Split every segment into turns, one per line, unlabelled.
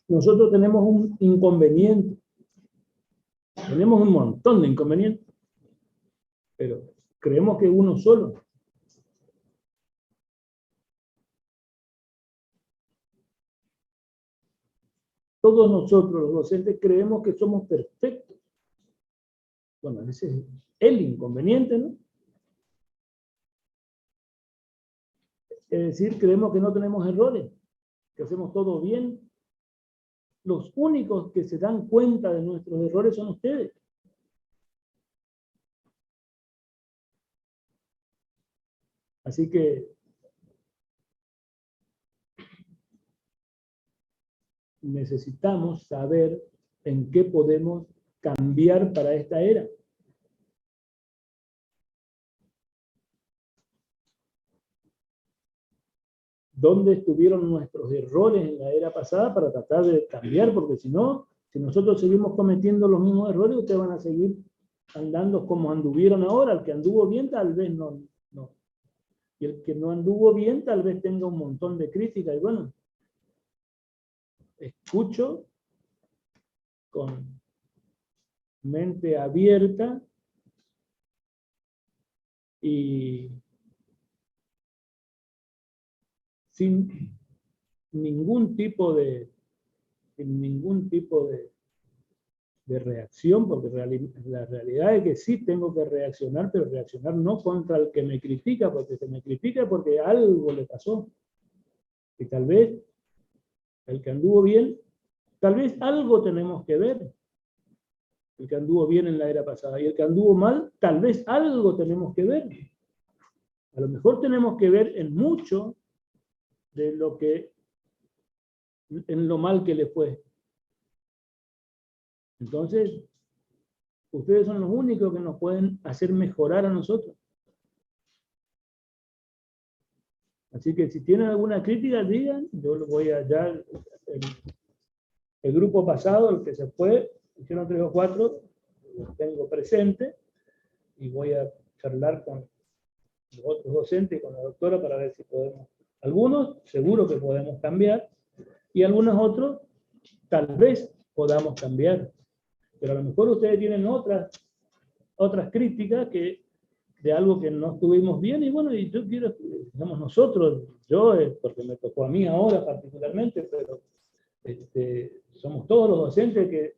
nosotros tenemos un inconveniente. Tenemos un montón de inconvenientes, pero creemos que uno solo. Todos nosotros, los docentes, creemos que somos perfectos. Bueno, ese es el inconveniente, ¿no? Es decir, creemos que no tenemos errores, que hacemos todo bien. Los únicos que se dan cuenta de nuestros errores son ustedes. Así que necesitamos saber en qué podemos cambiar para esta era. ¿Dónde estuvieron nuestros errores en la era pasada para tratar de cambiar? Porque si no, si nosotros seguimos cometiendo los mismos errores, ustedes van a seguir andando como anduvieron ahora. El que anduvo bien tal vez no. Y el que no anduvo bien tal vez tenga un montón de críticas. Y bueno, escucho con mente abierta y sin ningún tipo de reacción, porque la realidad es que sí tengo que reaccionar, pero reaccionar no contra el que me critica, porque se me critica porque algo le pasó. Y tal vez el que anduvo bien, tal vez algo tenemos que ver. El que anduvo bien en la era pasada. Y el que anduvo mal, tal vez algo tenemos que ver. A lo mejor tenemos que ver en mucho de lo que, en lo mal que le fue. Entonces, ustedes son los únicos que nos pueden hacer mejorar a nosotros. Así que si tienen alguna crítica, digan, yo lo voy a dar. El grupo pasado, el que se fue, hicieron 3 o 4, los tengo presente, y voy a charlar con los otros docentes y con la doctora para ver si podemos. Algunos seguro que podemos cambiar, y algunos otros tal vez podamos cambiar. Pero a lo mejor ustedes tienen otras críticas que de algo que no estuvimos bien, y bueno, y yo quiero, digamos nosotros, yo, porque me tocó a mí ahora particularmente, pero somos todos los docentes que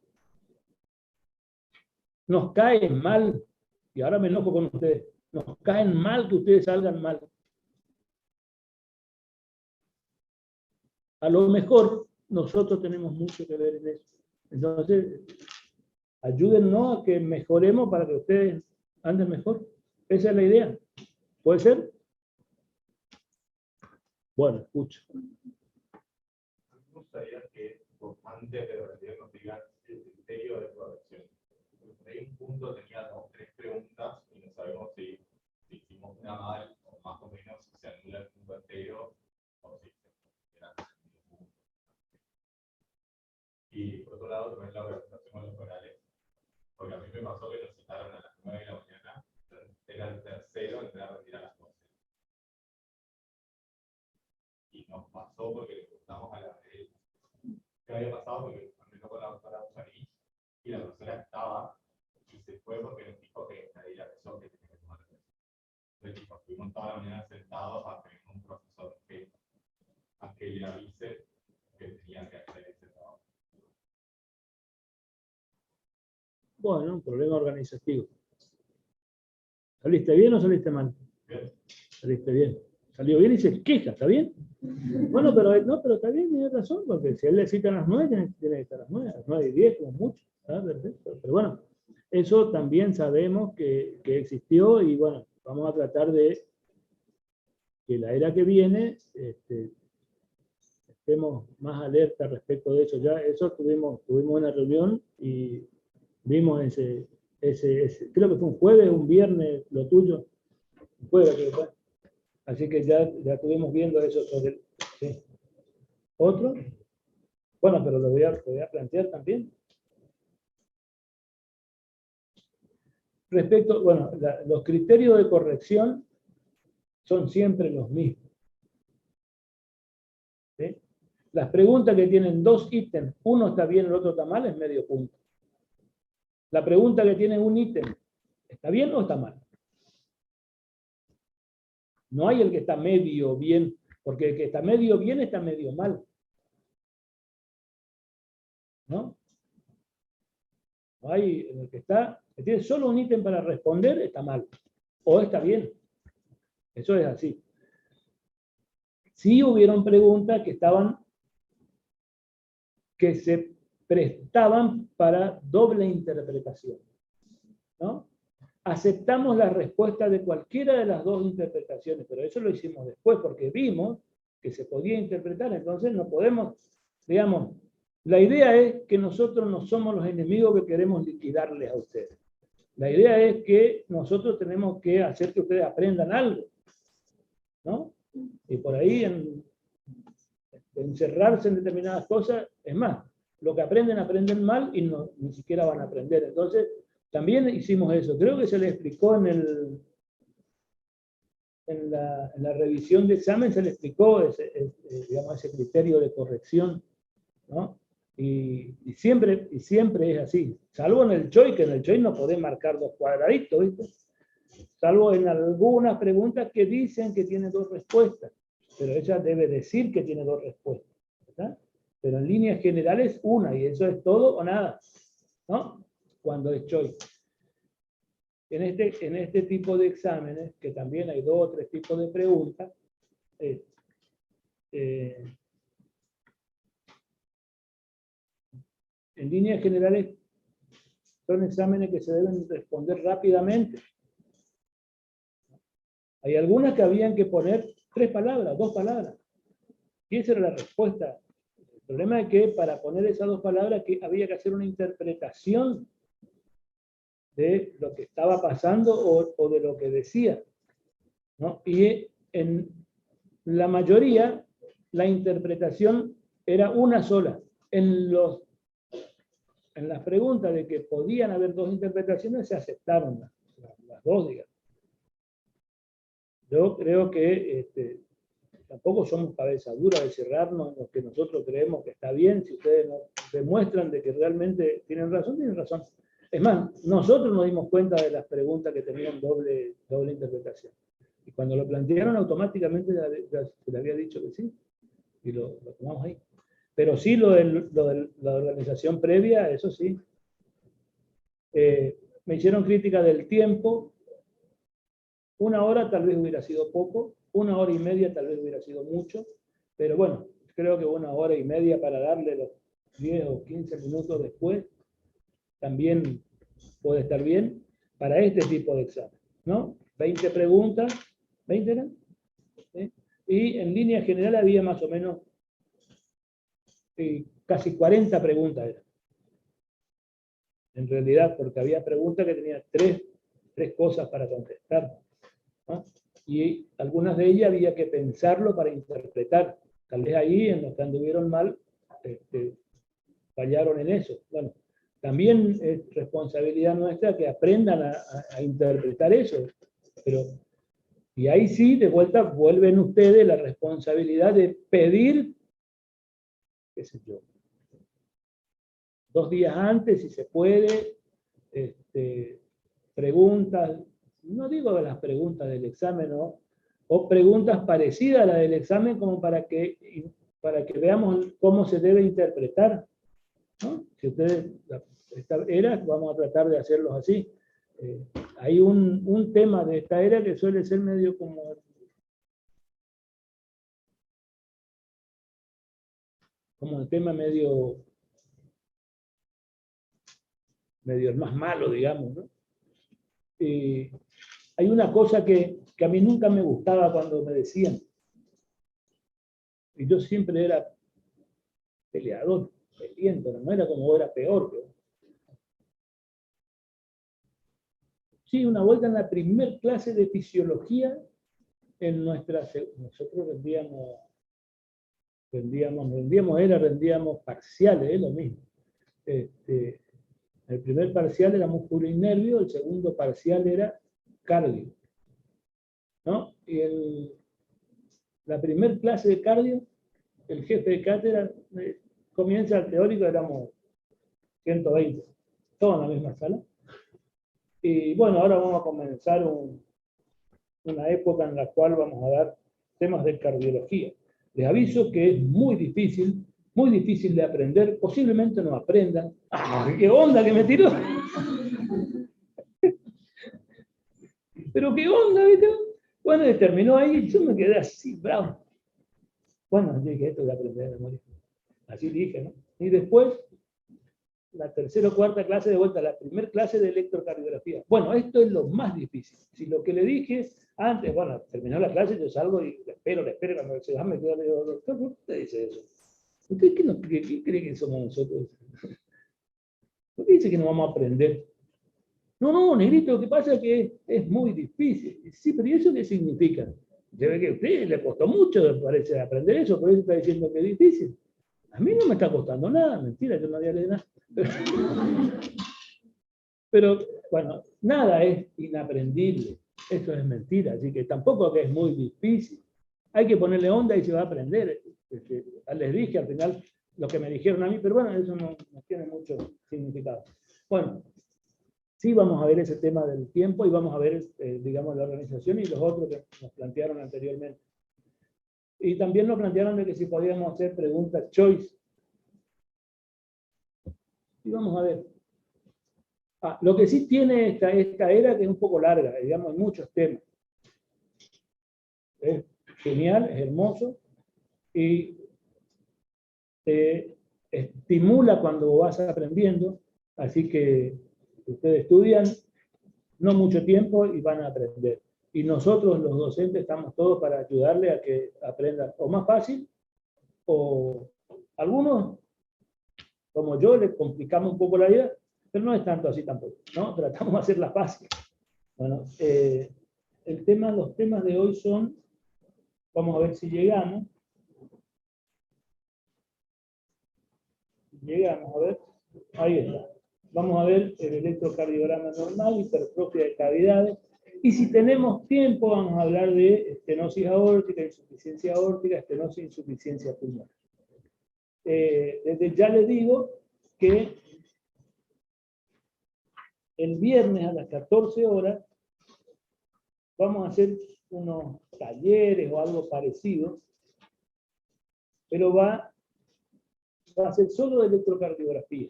nos caen mal, y ahora me enojo con ustedes, nos caen mal que ustedes salgan mal. A lo mejor nosotros tenemos mucho que ver en eso. Entonces, ayúdennos a que mejoremos para que ustedes anden mejor. Esa es la idea. ¿Puede ser? Bueno, escucho.
Me gustaría que antes de rendir nos digan el criterio de corrección. Porque en un punto tenía 2 o 3 preguntas y no sabemos si hicimos una mal o más o menos si se anula el punto entero o si se considera el punto. Y por otro lado también la organización con los horarios. Porque a mí me pasó que nos citaron a las 9 de la mañana, era el tercero, entré a rendir a las 12. Y nos pasó porque le preguntamos a la qué había pasado, porque terminó con la doctora Usarí y la profesora estaba y se fue porque nos dijo que nadie la avisó que tenía que tomar el test. Entonces, tipo, estuvimos toda la mañana sentados a que un profesor a que le avise que tenía que hacer ese trabajo.
Bueno, un problema organizativo. ¿Saliste bien o saliste mal?
Bien.
Saliste bien. Salió bien y se queja, ¿está bien? Bueno, pero está bien, tiene razón, porque si él le cita a las 9, tiene que estar a las 9, a las 9:10 como mucho. ¿Está perfecto? Pero bueno, eso también sabemos que existió, y bueno, vamos a tratar de que la era que viene estemos más alerta respecto de eso. Ya eso tuvimos una reunión y vimos ese, creo que fue un jueves, un viernes, lo tuyo, un jueves creo que fue. Así que ya estuvimos viendo eso sobre sí. ¿Otro? Bueno, pero lo voy a plantear también. Respecto, bueno, los criterios de corrección son siempre los mismos. ¿Sí? Las preguntas que tienen 2 ítems, uno está bien, el otro está mal, es medio punto. La pregunta que tiene un ítem, ¿está bien o está mal? No hay el que está medio bien, porque el que está medio bien está medio mal. ¿No? No hay el que tiene solo un ítem para responder, está mal. O está bien. Eso es así. Sí hubieron preguntas que se prestaban para doble interpretación. ¿No? Aceptamos la respuesta de cualquiera de las dos interpretaciones, pero eso lo hicimos después porque vimos que se podía interpretar, entonces no podemos, digamos, la idea es que nosotros no somos los enemigos que queremos liquidarles a ustedes. La idea es que nosotros tenemos que hacer que ustedes aprendan algo, ¿no? Y por ahí encerrarse en determinadas cosas, es más, lo que aprenden mal y ni siquiera van a aprender. Entonces, también hicimos eso. Creo que se le explicó en la revisión de examen, se le explicó ese criterio de corrección, ¿no? Y siempre es así. Salvo en el CHOI, que en el CHOI no podés marcar 2 cuadraditos, ¿viste? Salvo en algunas preguntas que dicen que tiene 2 respuestas. Pero ella debe decir que tiene 2 respuestas, ¿verdad? Pero en líneas generales, una, y eso es todo o nada, ¿no? Cuando es CHOI. En este tipo de exámenes, que también hay 2 o 3 tipos de preguntas, en líneas generales son exámenes que se deben responder rápidamente. Hay algunas que habían que poner 3 palabras, 2 palabras. Y esa era la respuesta. El problema es que para poner esas 2 palabras había que hacer una interpretación de lo que estaba pasando o de lo que decía, ¿no? Y en la mayoría, la interpretación era una sola. En las preguntas de que podían haber 2 interpretaciones, se aceptaron las 2, digamos. Yo creo que tampoco somos cabeza dura de cerrarnos en lo que nosotros creemos que está bien. Si ustedes nos demuestran de que realmente tienen razón, tienen razón. Es más, nosotros nos dimos cuenta de las preguntas que tenían doble interpretación. Y cuando lo plantearon, automáticamente se le había dicho que sí. Y lo tomamos ahí. Pero sí, lo de la organización previa, eso sí. Me hicieron crítica del tiempo. 1 hora tal vez hubiera sido poco. 1 hora y media tal vez hubiera sido mucho. Pero bueno, creo que 1 hora y media para darle los 10 o 15 minutos después también puede estar bien para este tipo de examen, ¿no? 20 preguntas, ¿20 eran? ¿Sí? Y en línea general había más o menos casi 40 preguntas eran. En realidad, porque había preguntas que tenían tres cosas para contestar, ¿no? Y algunas de ellas había que pensarlo para interpretar. Tal vez ahí, en los que anduvieron mal, fallaron en eso. Bueno, también es responsabilidad nuestra que aprendan a interpretar eso. Y ahí sí, de vuelta, vuelven ustedes la responsabilidad de pedir, qué sé yo, 2 días antes, si se puede, preguntas, no digo de las preguntas del examen, ¿no? O preguntas parecidas a las del examen como para que veamos cómo se debe interpretar, ¿no? Si ustedes, esta era, vamos a tratar de hacerlos así. Hay un tema de esta era que suele ser medio como el tema medio el más malo, digamos, ¿no? Hay una cosa que a mí nunca me gustaba cuando me decían, y yo siempre era peleador, peleando, no era como era peor. Pero... Sí, una vuelta en la primer clase de fisiología, nosotros rendíamos parciales, es lo mismo. El primer parcial era músculo y nervio, el segundo parcial era cardio, ¿no? Y la primer clase de cardio el jefe de cátedra, comienza el teórico, éramos 120, todos en la misma sala. Y bueno, ahora vamos a comenzar una época en la cual vamos a dar temas de cardiología. Les aviso que es muy difícil de aprender, posiblemente no aprendan. ¡Ah, qué onda que me tiró! Pero qué onda, ¿viste? Bueno, terminó ahí y yo me quedé así, bravo. Bueno, dije, esto voy a aprender de memoria. Así dije, ¿no? Y después, la tercera o cuarta clase de vuelta, la primera clase de electrocardiografía. Bueno, esto es lo más difícil. Si lo que le dije antes, bueno, terminó la clase, yo salgo y le espero, cuando se me quedo, le digo, doctor, ¿por qué usted dice eso? ¿Usted qué cree que somos nosotros? ¿Por qué dice que no vamos a aprender? No, negrito, lo que pasa es que es muy difícil. Sí, pero ¿y eso qué significa? Se ve que a usted le costó mucho, parece, aprender eso, por eso está diciendo que es difícil. A mí no me está costando nada, mentira, yo no había leído nada. Pero, bueno, nada es inaprendible, eso es mentira, así que tampoco que es muy difícil. Hay que ponerle onda y se va a aprender. Les dije al final lo que me dijeron a mí, pero bueno, eso no tiene mucho significado. Bueno, sí vamos a ver ese tema del tiempo y vamos a ver, digamos, la organización y los otros que nos plantearon anteriormente. Y también nos plantearon de que si podíamos hacer preguntas choice. Y vamos a ver. Lo que sí tiene esta era que es un poco larga, digamos, hay muchos temas. Es genial, es hermoso y te estimula cuando vas aprendiendo, así que ustedes estudian no mucho tiempo y van a aprender. Y nosotros, los docentes, estamos todos para ayudarle a que aprendan o más fácil, o algunos, como yo, les complicamos un poco la vida, pero no es tanto así tampoco, ¿no? Tratamos de hacerla fácil. Bueno, los temas de hoy son, vamos a ver si llegamos. Llegamos, a ver, ahí está. Vamos a ver el electrocardiograma normal, hipertrofia de cavidades. Y si tenemos tiempo, vamos a hablar de estenosis aórtica, insuficiencia aórtica, estenosis e insuficiencia pulmonar. Desde ya les digo que el viernes a las 14 horas vamos a hacer unos talleres o algo parecido, pero va a ser solo de electrocardiografía.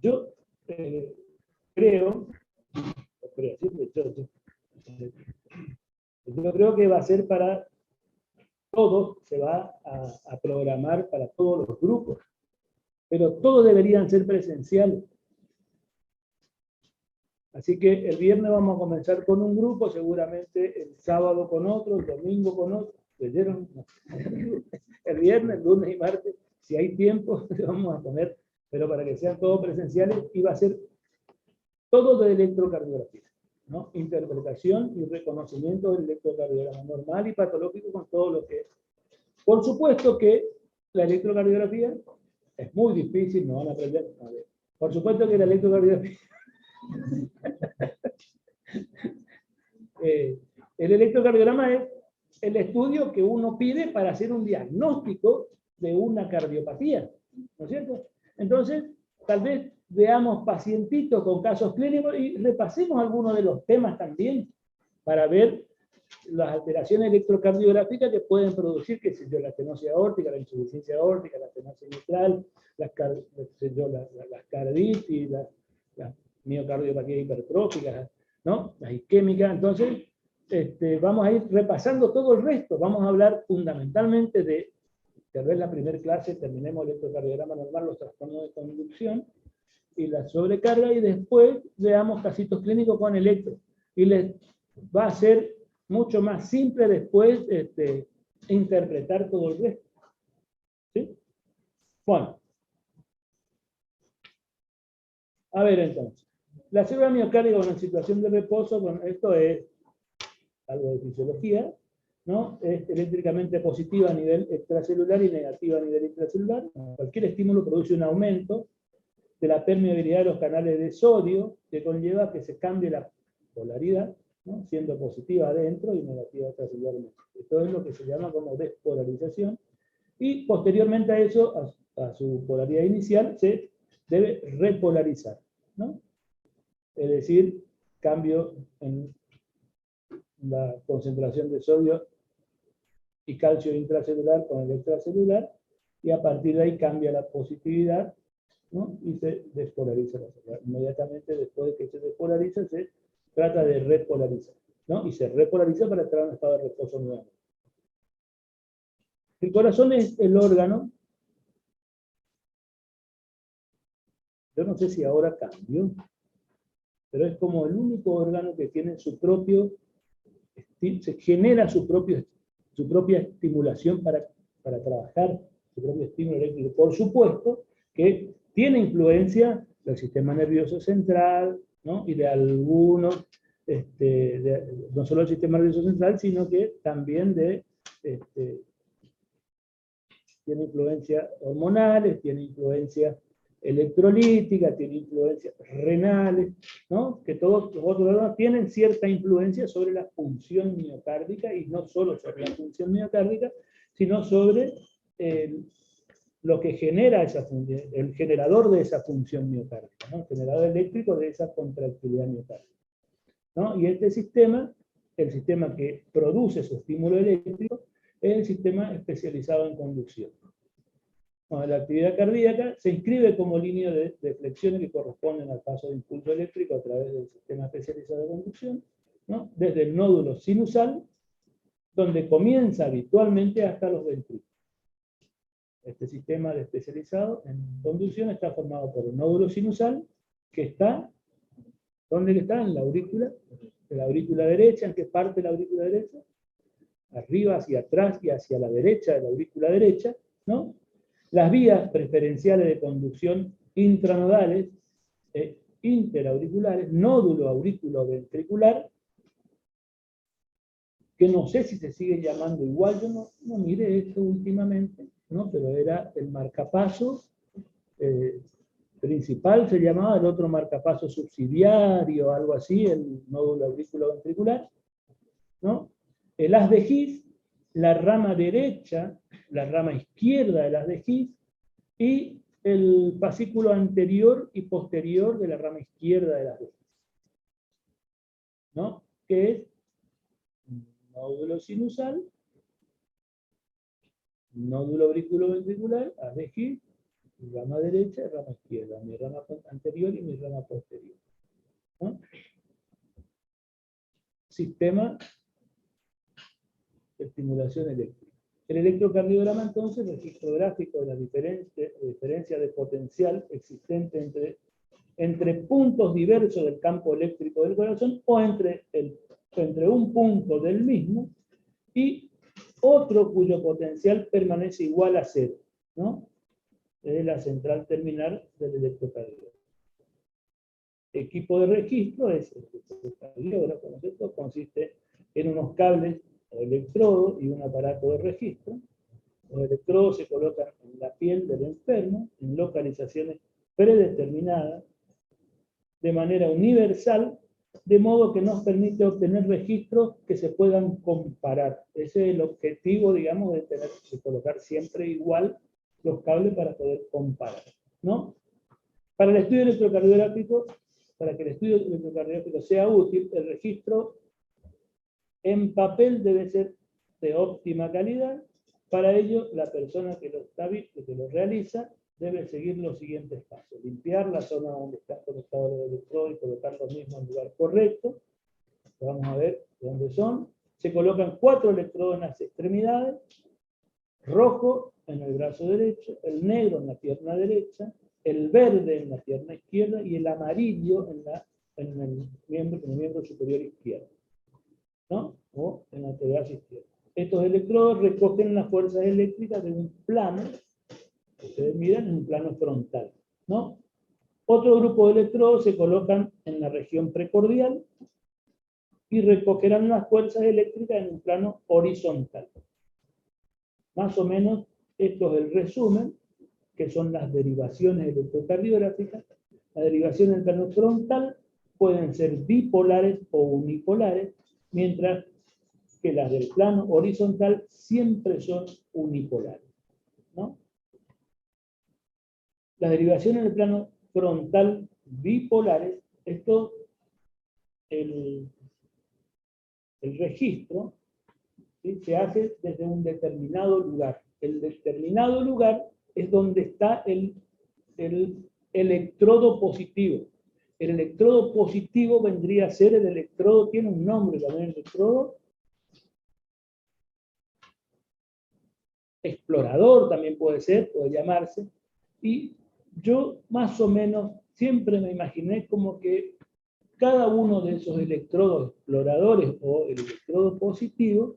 Yo creo que va a ser para todos, se va a programar para todos los grupos, pero todos deberían ser presenciales. Así que el viernes vamos a comenzar con un grupo, seguramente el sábado con otro, el domingo con otro. ¿Leyeron? El viernes, el lunes y martes, si hay tiempo, le vamos a poner, pero para que sean todos presenciales, y va a ser todo de electrocardiografía, ¿no? Interpretación y reconocimiento del electrocardiograma normal y patológico con todo lo que es. Por supuesto que la electrocardiografía es muy difícil, no van a aprender. Por supuesto que la electrocardiografía el electrocardiograma es el estudio que uno pide para hacer un diagnóstico de una cardiopatía, ¿no es cierto? Entonces, tal vez veamos pacientitos con casos clínicos y repasemos algunos de los temas también para ver las alteraciones electrocardiográficas que pueden producir, qué sé yo, la estenosis aórtica, la insuficiencia aórtica, la estenosis mitral, las carditis, las miocardiopatías hipertróficas, ¿no? Las isquémicas. Entonces, vamos a ir repasando todo el resto. Vamos a hablar fundamentalmente de, tal vez la primera clase, terminemos el electrocardiograma normal, los trastornos de conducción y la sobrecarga, y después veamos casitos clínicos con electro. Y les va a ser mucho más simple después interpretar todo el resto. ¿Sí? Bueno. A ver, entonces. La célula miocárdica en situación de reposo, bueno, esto es algo de fisiología, ¿no? Es eléctricamente positiva a nivel extracelular y negativa a nivel intracelular. Cualquier estímulo produce un aumento de la permeabilidad de los canales de sodio, que conlleva que se cambie la polaridad, ¿no? Siendo positiva adentro y negativa extracelularmente. Esto es lo que se llama como despolarización, Y posteriormente a eso, a su polaridad inicial, se debe repolarizar, ¿no? Es decir, cambio en la concentración de sodio y calcio intracelular con el extracelular, y a partir de ahí cambia la positividad, ¿no? Y se despolariza la celular. Inmediatamente después de que se despolariza, se trata de repolarizar, ¿no? Y se repolariza para entrar en un estado de reposo nuevamente. El corazón es el órgano, yo no sé si ahora cambió, pero es como el único órgano que tiene su propio, se genera su propia estimulación para trabajar, su propio estímulo eléctrico. Por supuesto que tiene influencia del sistema nervioso central, ¿no? Y de algunos, no solo del sistema nervioso central, sino que también tiene influencias hormonales, tiene influencias electrolíticas, tiene influencias renales, ¿no? Que todos los otros órganos tienen cierta influencia sobre la función miocárdica, y no solo sobre la función miocárdica, sino sobre lo que genera esa función, el generador de esa función miocárdica, ¿no? El generador eléctrico de esa contractilidad miocárdica, ¿no? Y este sistema, el sistema que produce su estímulo eléctrico, es el sistema especializado en conducción. Bueno, la actividad cardíaca se inscribe como línea de flexiones que corresponden al paso de impulso eléctrico a través del sistema especializado de conducción, ¿no? Desde el nódulo sinusal, donde comienza habitualmente, hasta los ventrículos. Este sistema especializado en conducción está formado por el nódulo sinusal, que está, ¿dónde está? En la aurícula, de la aurícula derecha. ¿En qué parte de la aurícula derecha? Arriba, hacia atrás y hacia la derecha de la aurícula derecha, ¿no? Las vías preferenciales de conducción intranodales, interauriculares, nódulo auriculoventricular, que no sé si se sigue llamando igual, yo no miré esto últimamente, ¿no? Pero era el marcapaso principal, se llamaba, el otro marcapaso subsidiario, algo así, el nódulo auriculoventricular, ¿no? El haz de His, la rama derecha, la rama izquierda del haz de His, y el fascículo anterior y posterior de la rama izquierda del haz de His, ¿no? Que es nódulo sinusal, nódulo auriculoventricular, haz de His, rama derecha y rama izquierda, mi rama anterior y mi rama posterior, ¿no? Sistema de estimulación eléctrica. El electrocardiograma, entonces, registro gráfico de la diferencia de potencial existente entre puntos diversos del campo eléctrico del corazón, o entre un punto del mismo y otro cuyo potencial permanece igual a cero, ¿no? Es la central terminal del electrocardiograma. Equipo de registro es el electrocardiógrafo, ¿no es cierto? Consiste en unos cables o electrodos y un aparato de registro. Los electrodos se colocan en la piel del enfermo, en localizaciones predeterminadas, de manera universal, de modo que nos permite obtener registros que se puedan comparar. Ese es el objetivo, digamos, de colocar siempre igual los cables para poder comparar, ¿no? Para el estudio electrocardiográfico, para que el estudio electrocardiográfico sea útil, el registro en papel debe ser de óptima calidad. Para ello, la persona que lo realiza debe seguir los siguientes pasos: limpiar la zona donde están conectados los electrodos y colocar los mismos en el lugar correcto. Vamos a ver dónde son. Se colocan 4 electrodos en las extremidades: rojo en el brazo derecho, el negro en la pierna derecha, el verde en la pierna izquierda y el amarillo en el miembro superior izquierdo, ¿no? O en la antebrazo izquierdo. Estos electrodos recogen las fuerzas eléctricas de un plano, que ustedes miran, en un plano frontal, ¿no? Otro grupo de electrodos se colocan en la región precordial y recogerán las fuerzas eléctricas en un plano horizontal. Más o menos esto es el resumen, que son las derivaciones electrocardiográficas. Las derivaciones del plano frontal pueden ser bipolares o unipolares, mientras que las del plano horizontal siempre son unipolares. ¿no? Las derivaciones en el plano frontal bipolares, esto, el registro, ¿sí?, se hace desde un determinado lugar. El determinado lugar es donde está el electrodo positivo. El electrodo positivo vendría a ser el electrodo, tiene un nombre también, el electrodo explorador también puede ser, puede llamarse, y yo más o menos siempre me imaginé como que cada uno de esos electrodos exploradores o el electrodo positivo,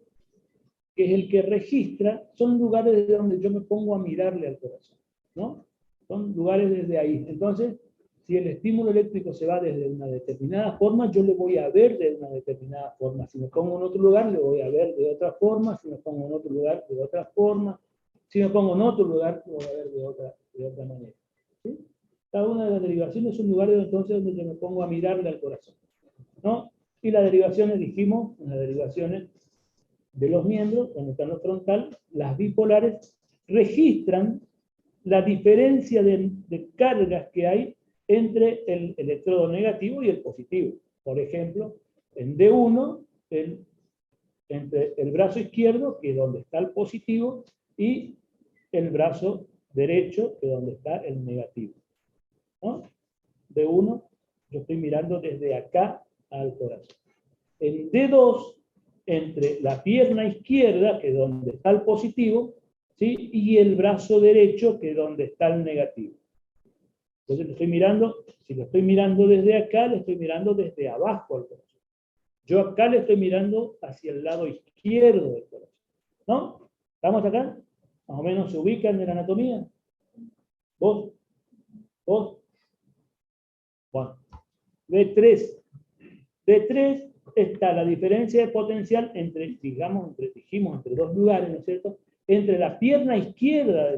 que es el que registra, son lugares desde donde yo me pongo a mirarle al corazón, ¿no? Son lugares desde ahí. Entonces, si el estímulo eléctrico se va desde una determinada forma, yo le voy a ver de una determinada forma. Si me pongo en otro lugar, le voy a ver de otra forma. Si me pongo en otro lugar, de otra forma. Si me pongo en otro lugar, lo voy a ver de otra manera. ¿Sí? Cada una de las derivaciones son lugares entonces donde yo me pongo a mirarle al corazón, ¿no? Y las derivaciones, dijimos, las derivaciones de los miembros, en el plano frontal, las bipolares, registran la diferencia de cargas que hay entre el electrodo negativo y el positivo. Por ejemplo, en D1, entre el brazo izquierdo, que es donde está el positivo, y el brazo derecho, que es donde está el negativo, ¿no? D1, yo estoy mirando desde acá al corazón. En D2, entre la pierna izquierda, que es donde está el positivo, ¿sí?, y el brazo derecho, que es donde está el negativo. Entonces lo estoy mirando, si lo estoy mirando desde acá, le estoy mirando desde abajo al corazón. Yo acá le estoy mirando hacia el lado izquierdo del corazón, ¿no? ¿Estamos acá? Más o menos se ubican en la anatomía. ¿Vos? Bueno. D3 está la diferencia de potencial entre, dijimos, entre dos lugares, ¿no es cierto?, entre la pierna izquierda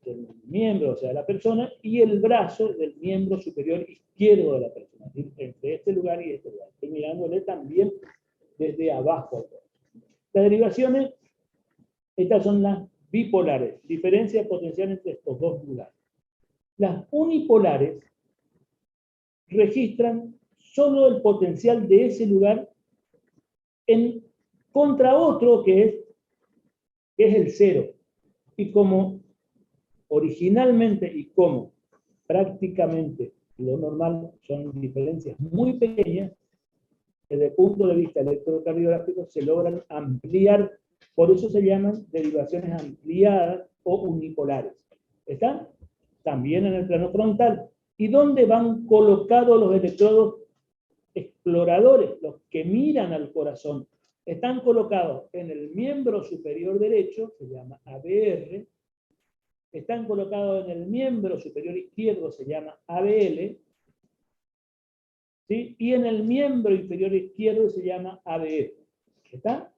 del miembro, o sea, de la persona, y el brazo del miembro superior izquierdo de la persona, ¿sí?, entre este lugar y este lugar. Estoy mirándole también desde abajo. Las derivaciones, estas son las bipolares, diferencia de potencial entre estos dos lugares. Las unipolares registran solo el potencial de ese lugar contra otro que es el cero. Y como originalmente y como prácticamente lo normal son diferencias muy pequeñas, desde el punto de vista electrocardiográfico se logran ampliar, por eso se llaman derivaciones ampliadas o unipolares. ¿Están? También en el plano frontal. ¿Y dónde van colocados los electrodos exploradores, los que miran al corazón? Están colocados en el miembro superior derecho, se llama ABR, están colocados en el miembro superior izquierdo, se llama ABL, ¿sí?, y en el miembro inferior izquierdo se llama ABF. ¿Está?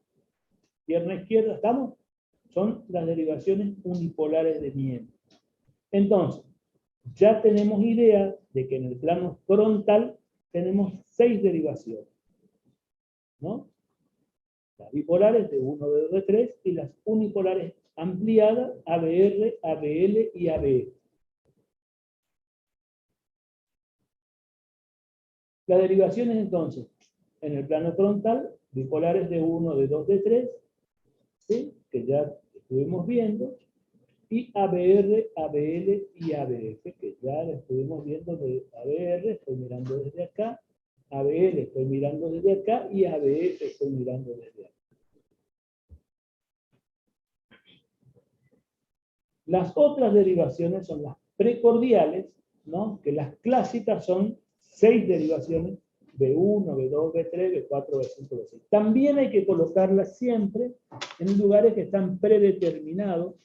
Pierna izquierda, ¿estamos? Son las derivaciones unipolares de miembro. Entonces, ya tenemos idea de que en el plano frontal tenemos 6 derivaciones, ¿no? Las bipolares de 1, de 2, de 3, y las unipolares ampliadas, ABR, ABL y ABE. Las derivaciones entonces, en el plano frontal, bipolares de 1, de 2, de 3, ¿sí?, que ya estuvimos viendo, y ABR, ABL y ABF, que ya lo estuvimos viendo de ABR, estoy mirando desde acá, ABL estoy mirando desde acá, y ABF estoy mirando desde acá. Las otras derivaciones son las precordiales, ¿no?, que las clásicas son 6 derivaciones, B1, B2, B3, B4, B5, B6. También hay que colocarlas siempre en lugares que están predeterminados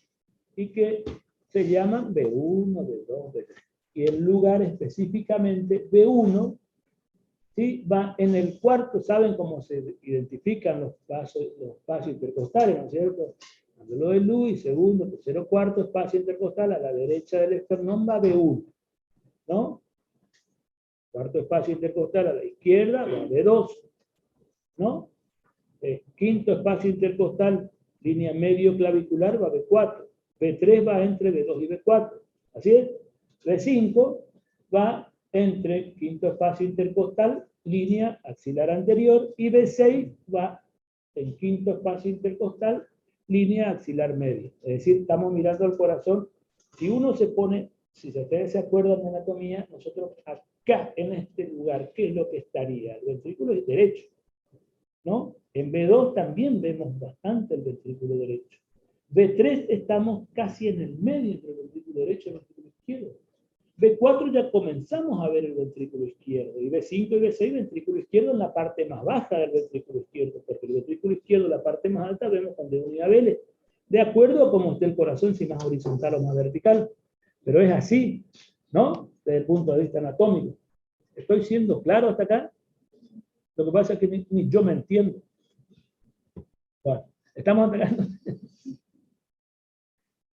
y que se llaman B1, B2, B3. Y el lugar específicamente B1, ¿sí?, va en el cuarto. ¿Saben cómo se identifican los pasos intercostales, ¿no es cierto? Lo de Lewis, segundo, tercero, cuarto espacio intercostal, a la derecha del esternón va B1, ¿no? Cuarto espacio intercostal a la izquierda va B2, ¿no? Quinto espacio intercostal, línea medio clavicular, va B4. B3 va entre B2 y B4. Así es. B5 va entre quinto espacio intercostal, línea axilar anterior, y B6 va en quinto espacio intercostal, línea axilar media. Es decir, estamos mirando al corazón. Si uno se pone, si ustedes se acuerdan de anatomía, nosotros acá, en este lugar, ¿qué es lo que estaría? El ventrículo es derecho, ¿no? En B2 también vemos bastante el ventrículo derecho. B3 estamos casi en el medio entre el ventrículo derecho y el ventrículo izquierdo. B4 ya comenzamos a ver el ventrículo izquierdo, y B5 y B6 ventrículo izquierdo en la parte más baja del ventrículo izquierdo, porque el ventrículo izquierdo, la parte más alta, vemos con D1 y AB, de acuerdo a cómo esté el corazón, si más horizontal o más vertical. Pero es así, ¿no? Desde el punto de vista anatómico. ¿Estoy siendo claro hasta acá? Lo que pasa es que ni yo me entiendo. Bueno, estamos atacando.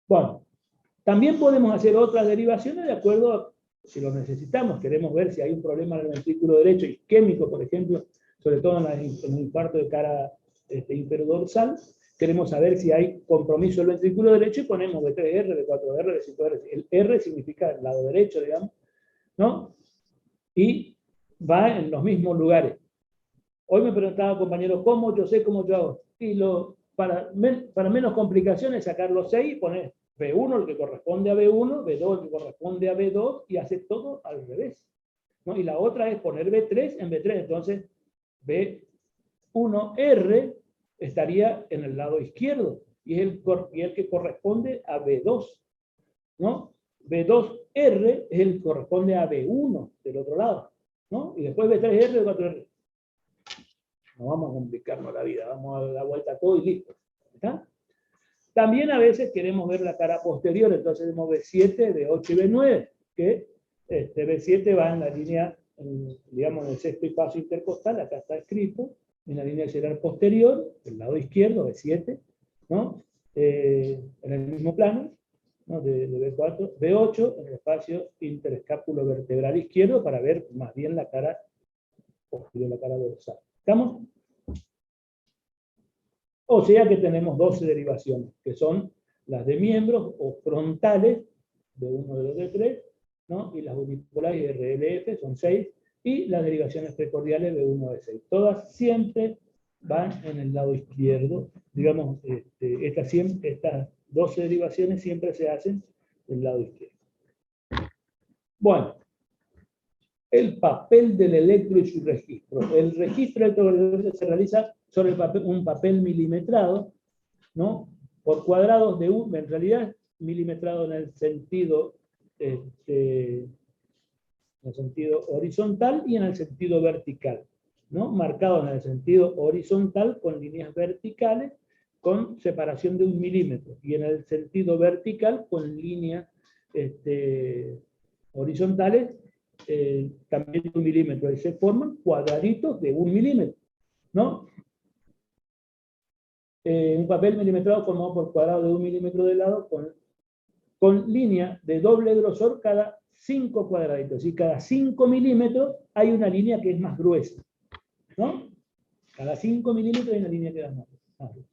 Bueno, también podemos hacer otras derivaciones de acuerdo a si lo necesitamos. Queremos ver si hay un problema en el ventrículo derecho isquémico, por ejemplo, sobre todo en un infarto de cara inferodorsal. Queremos saber si hay compromiso del ventrículo derecho y ponemos B3R, B4R, B5R. El R significa el lado derecho, digamos, ¿no? Y va en los mismos lugares. Hoy me preguntaba, compañero, ¿cómo yo sé cómo yo hago? Y para menos complicaciones, sacar los 6 y poner B1 el que corresponde a B1, B2 el que corresponde a B2, y hacer todo al revés, ¿no? Y la otra es poner B3 en B3. Entonces, B1R estaría en el lado izquierdo, y es el que corresponde a B2, ¿no? B2R es el que corresponde a B1 del otro lado, ¿no? Y después B3R, B4R. No vamos a complicarnos la vida, vamos a dar la vuelta a todo y listo. ¿Está? También a veces queremos ver la cara posterior, entonces vemos B7, B8 y B9, que B7 va en la línea, digamos, en el sexto espacio intercostal, acá está escrito, en la línea axilar posterior, del lado izquierdo, B7, ¿no? En el mismo plano, ¿no? de B4, B8 en el espacio interescápulo vertebral izquierdo, para ver más bien la cara posterior, la cara dorsal. ¿Estamos? O sea que tenemos 12 derivaciones, que son las de miembros o frontales, de uno de los de 3, ¿no? Y las unipolares y RLF son 6, y las derivaciones precordiales de 1 de 6. Todas siempre van en el lado izquierdo. Digamos, estas 12 derivaciones siempre se hacen del lado izquierdo. Bueno, el papel del electro y su registro. El registro electrocardiográfico se realiza sobre un papel milimetrado, ¿no? Por cuadrados de en realidad milimetrado en el sentido horizontal y en el sentido vertical, ¿no? Marcado en el sentido horizontal con líneas verticales con separación de 1 milímetro, y en el sentido vertical con líneas horizontales también de 1 milímetro, y se forman cuadraditos de 1 milímetro, ¿no? Un papel milimetrado formado por cuadrados de 1 milímetro de lado con línea de doble grosor cada 5 cuadraditos, y cada 5 milímetros hay una línea que es más gruesa, ¿no? Cada 5 milímetros hay una línea que es más gruesa.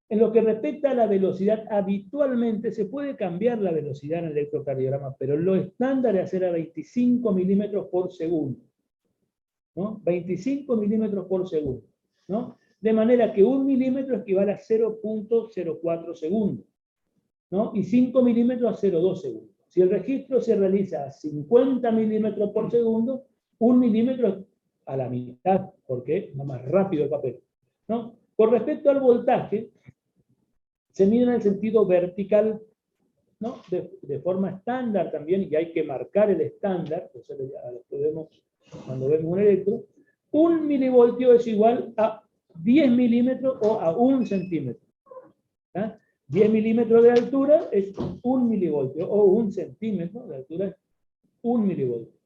En lo que respecta a la velocidad, habitualmente se puede cambiar la velocidad en el electrocardiograma, pero lo estándar es hacer a 25 milímetros por segundo, ¿no? 25 milímetros por segundo, ¿no? De manera que 1 milímetro equivale a 0.04 segundos, ¿no? Y 5 milímetros a 0.2 segundos. Si el registro se realiza a 50 milímetros por segundo, 1 milímetro a la mitad, porque va más rápido el papel, ¿no? Con respecto al voltaje, se mide en el sentido vertical, ¿no? De forma estándar también, y hay que marcar el estándar, eso lo podemos cuando vemos un electro. 1 milivoltio es igual a 10 milímetros o a 1 centímetro. ¿Ah? 10 milímetros de altura es 1 milivoltio, o 1 centímetro de altura es 1 milivoltio,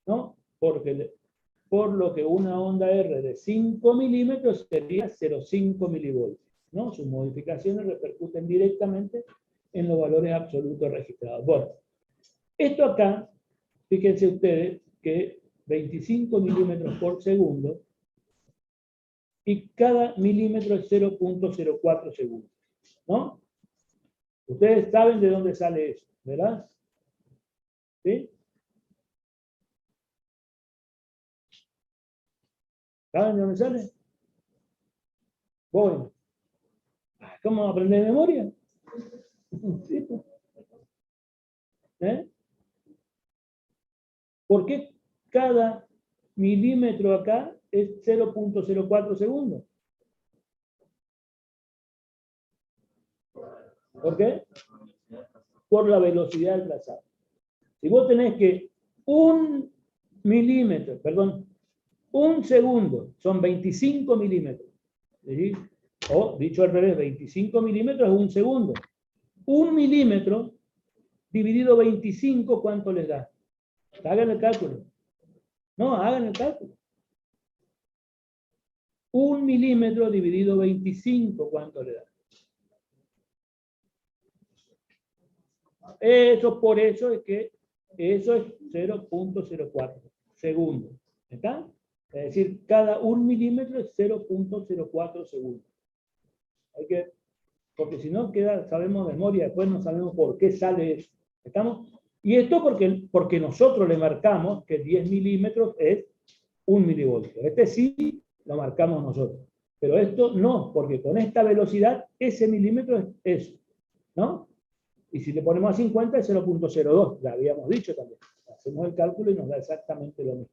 ¿no? Por lo que una onda R de 5 milímetros sería 0,5 milivoltios, ¿no? Sus modificaciones repercuten directamente en los valores absolutos registrados. Bueno, esto acá, fíjense ustedes que 25 milímetros por segundo, y cada milímetro es 0.04 segundos, ¿no? Ustedes saben de dónde sale eso, ¿verdad? ¿Sí? ¿Saben de dónde sale? Bueno. ¿Cómo aprender de memoria? ¿Sí? ¿Eh? ¿Por qué cada milímetro acá es 0.04 segundos? ¿Por qué? Por la velocidad del trazado. Si vos tenés que un milímetro, perdón, un segundo son 25 milímetros. ¿Sí? O, dicho al revés, 25 milímetros es un segundo. Un milímetro dividido 25, ¿cuánto les da? Hagan el cálculo. No, hagan el cálculo. Un milímetro dividido 25, ¿cuánto le da? Eso, por eso es que eso es 0.04 segundos. ¿Está? Es decir, cada un milímetro es 0.04 segundos. Hay que, porque si no queda, sabemos de memoria, después no sabemos por qué sale eso. ¿Estamos? Y esto porque nosotros le marcamos que 10 milímetros es 1 milivoltio. Este sí lo marcamos nosotros. Pero esto no, porque con esta velocidad, ese milímetro es eso. ¿No? Y si le ponemos a 50 es 0.02, ya habíamos dicho también. Hacemos el cálculo y nos da exactamente lo mismo.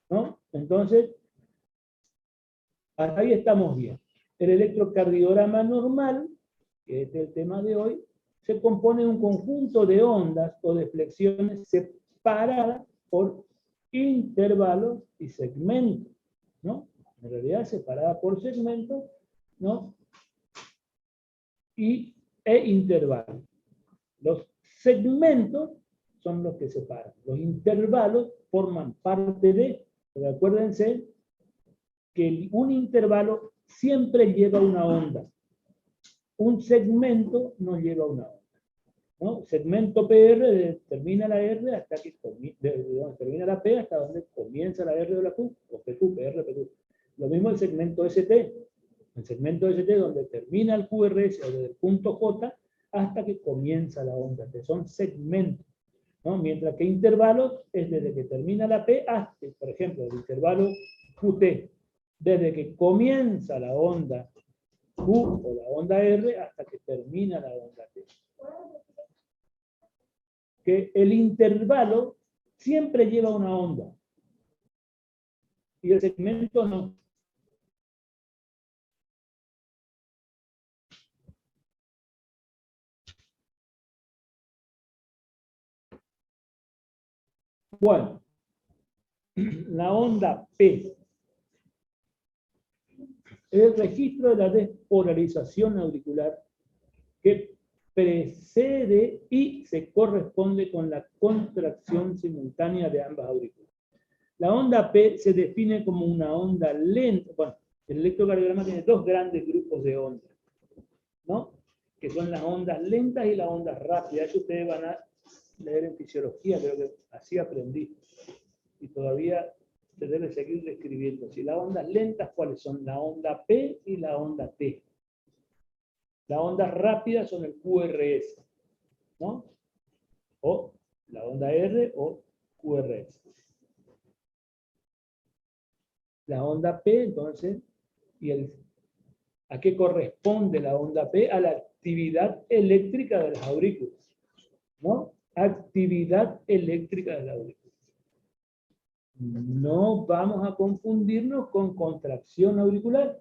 ¿No? Entonces, hasta ahí estamos bien. El electrocardiograma normal, que es el tema de hoy, se compone de un conjunto de ondas o de flexiones separadas por intervalos y segmentos, ¿no? En realidad separadas por segmentos, ¿no? E intervalos. Los segmentos son los que separan. Los intervalos forman parte de, pero acuérdense que un intervalo siempre lleva una onda. Un segmento no lleva una onda. ¿No? Segmento PR termina la R hasta que termina la P hasta donde comienza la R de la Q, o PQ, PR, PQ. Lo mismo el segmento ST. El segmento ST donde termina el QRS o desde el punto J hasta que comienza la onda, que son segmentos. ¿No? Mientras que intervalos es desde que termina la P hasta, por ejemplo, el intervalo QT, desde que comienza la onda Q o la onda R hasta que termina la onda T. Que el intervalo siempre lleva una onda y el segmento no. Bueno, la onda P es el registro de la despolarización auricular que precede y se corresponde con la contracción simultánea de ambas aurículas. La onda P se define como una onda lenta. Bueno, el electrocardiograma tiene dos grandes grupos de ondas, ¿no? Que son las ondas lentas y las ondas rápidas. Eso ustedes van a leer en fisiología, creo que así aprendí. Y todavía se debe seguir describiendo. Si las ondas lentas, ¿cuáles son? La onda P y la onda T. Las ondas rápidas son el QRS, ¿no? O la onda R o QRS. La onda P, entonces, ¿a qué corresponde la onda P? A la actividad eléctrica de las aurículas, ¿no? Actividad eléctrica de las aurículas. No vamos a confundirnos con contracción auricular,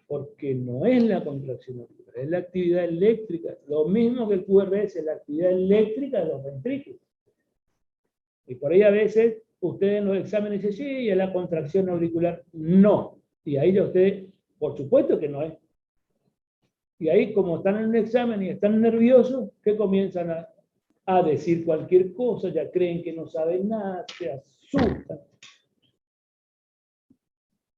porque no es la contracción auricular, es la actividad eléctrica. Lo mismo que el QRS, es la actividad eléctrica de los ventrículos. Y por ahí a veces ustedes en los exámenes dicen, sí, es la contracción auricular. No. Y ahí ya usted, por supuesto que no es. Y ahí, como están en un examen y están nerviosos, ¿qué comienzan a decir cualquier cosa? Ya creen que no saben nada, se asustan.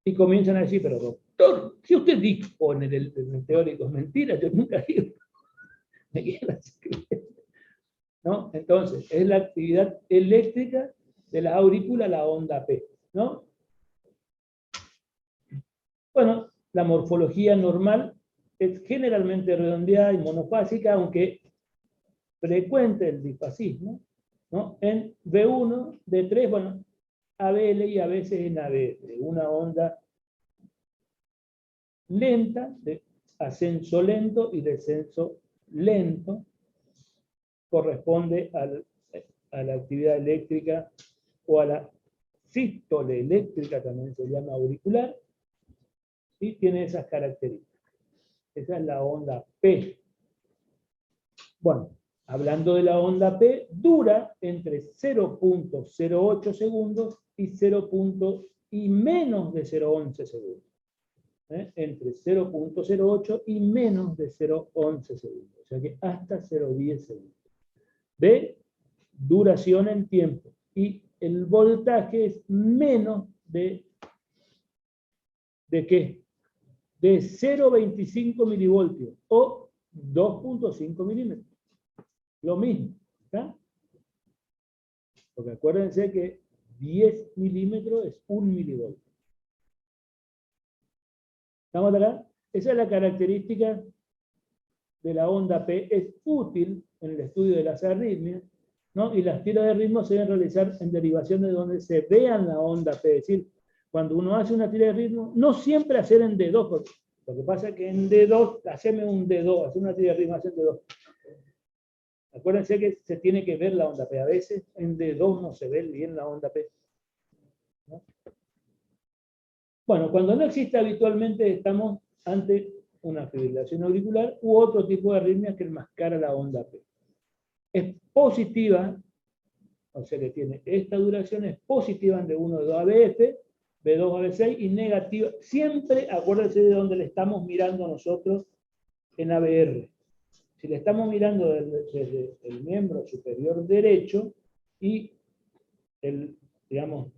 Y comienzan a decir, pero doctor, si usted dispone del teórico, es mentira, yo nunca digo. ¿No? Entonces, es la actividad eléctrica de la aurícula, la onda P, ¿no? Bueno, la morfología normal es generalmente redondeada y monofásica, aunque frecuente el disfasismo, ¿no? En B1, D3, bueno, ABL y a veces en ABF, una onda lenta, de ascenso lento y descenso lento, corresponde a la actividad eléctrica o a la sístole eléctrica, también se llama auricular, y tiene esas características. Esa es la onda P. Bueno, hablando de la onda P, dura entre 0.08 segundos y y menos de 0.11 segundos. Entre 0.08 y menos de 0.11 segundos. O sea que hasta 0.10 segundos. De duración en tiempo. Y el voltaje es menos ¿de qué? De 0.25 milivoltios o 2.5 milímetros. Lo mismo. ¿Está? Porque acuérdense que 10 milímetros es 1 milivoltio. ¿Estamos acá? Esa es la característica de la onda P. Es útil en el estudio de las arritmias, ¿no? Y las tiras de ritmo se deben realizar en derivaciones donde se vean la onda P. Es decir, cuando uno hace una tira de ritmo, no siempre hacer en D2, porque lo que pasa es que en D2, haceme un D2, hacer una tira de ritmo, hacer D2. Acuérdense que se tiene que ver la onda P. A veces en D2 no se ve bien la onda P, ¿no? Bueno, cuando no existe habitualmente, estamos ante una fibrilación auricular u otro tipo de arritmia que enmascara la onda P. Es positiva, o sea que tiene esta duración, es positiva en D1, D2 ABF, B2 AB6 y negativa. Siempre acuérdense de donde le estamos mirando nosotros en ABR. Si le estamos mirando desde el miembro superior derecho y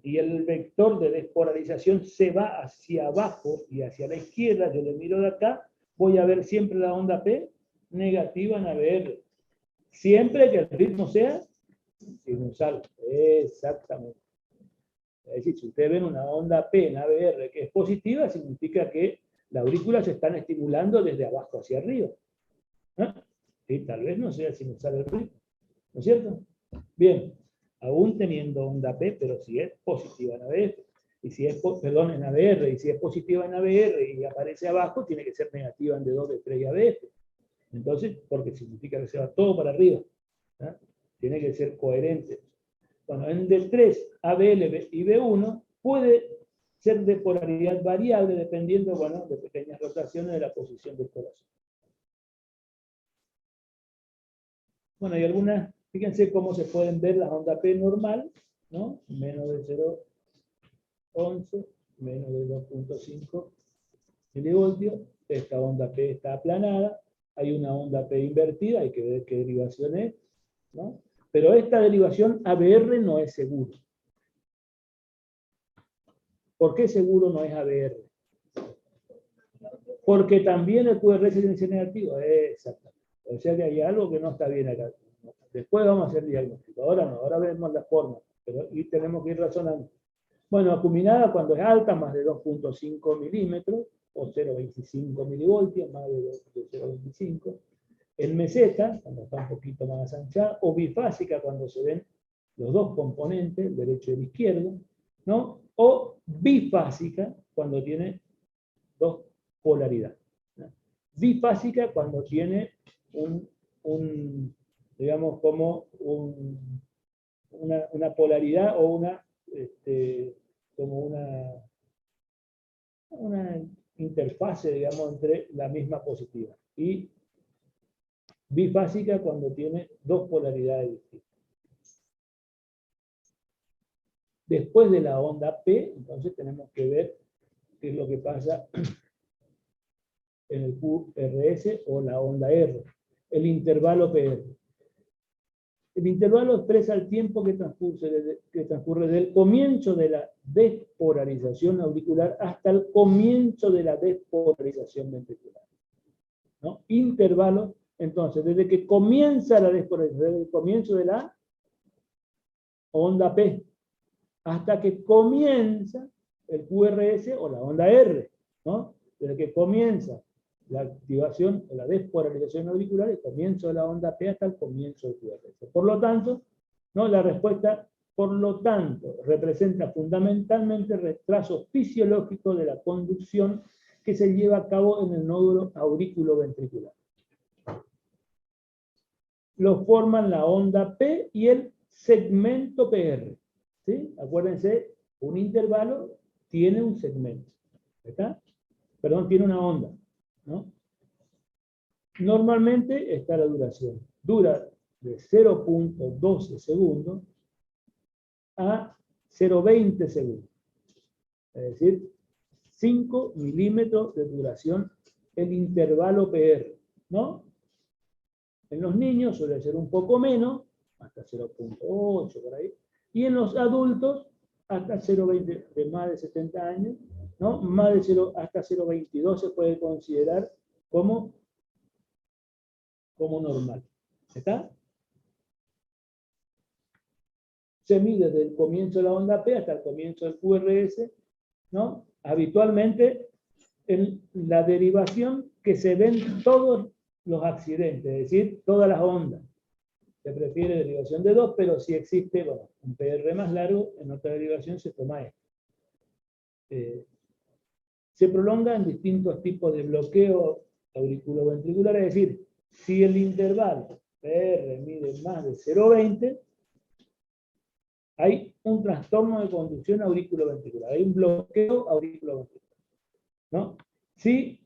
y el vector de despolarización se va hacia abajo y hacia la izquierda, yo le miro de acá, voy a ver siempre la onda P negativa en ABR. Siempre que el ritmo sea sinusal. Exactamente. Es decir, si ustedes ven una onda P en ABR que es positiva, significa que la aurícula se están estimulando desde abajo hacia arriba. ¿No? Y tal vez no sea sinusal el ritmo. ¿No es cierto? Bien. Aún teniendo onda P, pero si es positiva en ABF, y si es, perdón, en ABR, y si es positiva en ABR y aparece abajo, tiene que ser negativa en D2, D3 y ABF. Entonces, porque significa que se va todo para arriba. ¿Ah? Tiene que ser coherente. Bueno, en D3, ABL y B1 puede ser de polaridad variable dependiendo, bueno, de pequeñas rotaciones de la posición del corazón. Bueno, hay algunas, fíjense cómo se pueden ver las ondas P normal, ¿no? Menos de 0.11, menos de 2.5 milivoltios. Esta onda P está aplanada. Hay una onda P invertida, hay que ver qué derivación es, ¿no? Pero esta derivación ABR no es seguro. ¿Por qué seguro no es ABR? Porque también el QRS tiene que ser negativo. Exactamente. O sea que hay algo que no está bien acá. Después vamos a hacer diagnóstico. Ahora no, ahora vemos la forma. Y tenemos que ir razonando. Bueno, acuminada cuando es alta, más de 2.5 milímetros, o 0.25 milivoltios, más de 0.25. En meseta, cuando está un poquito más anchada, o bifásica, cuando se ven los dos componentes, el derecho y el izquierdo, ¿no? O bifásica, cuando tiene dos polaridades. ¿No? Bifásica, cuando tiene digamos, como una polaridad o como una interfase, digamos, entre la misma positiva. Y bifásica cuando tiene dos polaridades distintas. Después de la onda P, entonces tenemos que ver qué es lo que pasa en el QRS o la onda R, el intervalo PR. El intervalo expresa el tiempo que transcurre desde el comienzo de la despolarización auricular hasta el comienzo de la despolarización ventricular, ¿no? Intervalo, entonces, desde que comienza la despolarización, desde el comienzo de la onda P, hasta que comienza el QRS o la onda R, ¿no? Desde que comienza la activación o la despolarización auricular, el comienzo de la onda P hasta el comienzo del QRS. Por lo tanto, ¿no? La respuesta, por lo tanto, representa fundamentalmente el retraso fisiológico de la conducción que se lleva a cabo en el nódulo auriculoventricular. Lo forman la onda P y el segmento PR. ¿Sí? Acuérdense, un intervalo tiene un segmento. ¿Está? Perdón, tiene una onda, ¿no? Normalmente está la duración. Dura de 0.12 segundos a 0.20 segundos. Es decir, 5 milímetros de duración el intervalo PR, ¿no? En los niños suele ser un poco menos, hasta 0.8 por ahí, y en los adultos hasta 0.20, de más de 70 años, ¿no? Más de 0, hasta 0.22 se puede considerar como normal. ¿Está? Se mide desde el comienzo de la onda P hasta el comienzo del QRS, ¿no? Habitualmente en la derivación que se ven todos los accidentes, es decir, todas las ondas. Se prefiere derivación de 2, pero si existe, bueno, un PR más largo, en otra derivación se toma esto. Se prolonga en distintos tipos de bloqueo auriculoventricular, es decir, si el intervalo PR mide más de 0.20, hay un trastorno de conducción auriculoventricular, hay un bloqueo auriculoventricular, ¿no? Si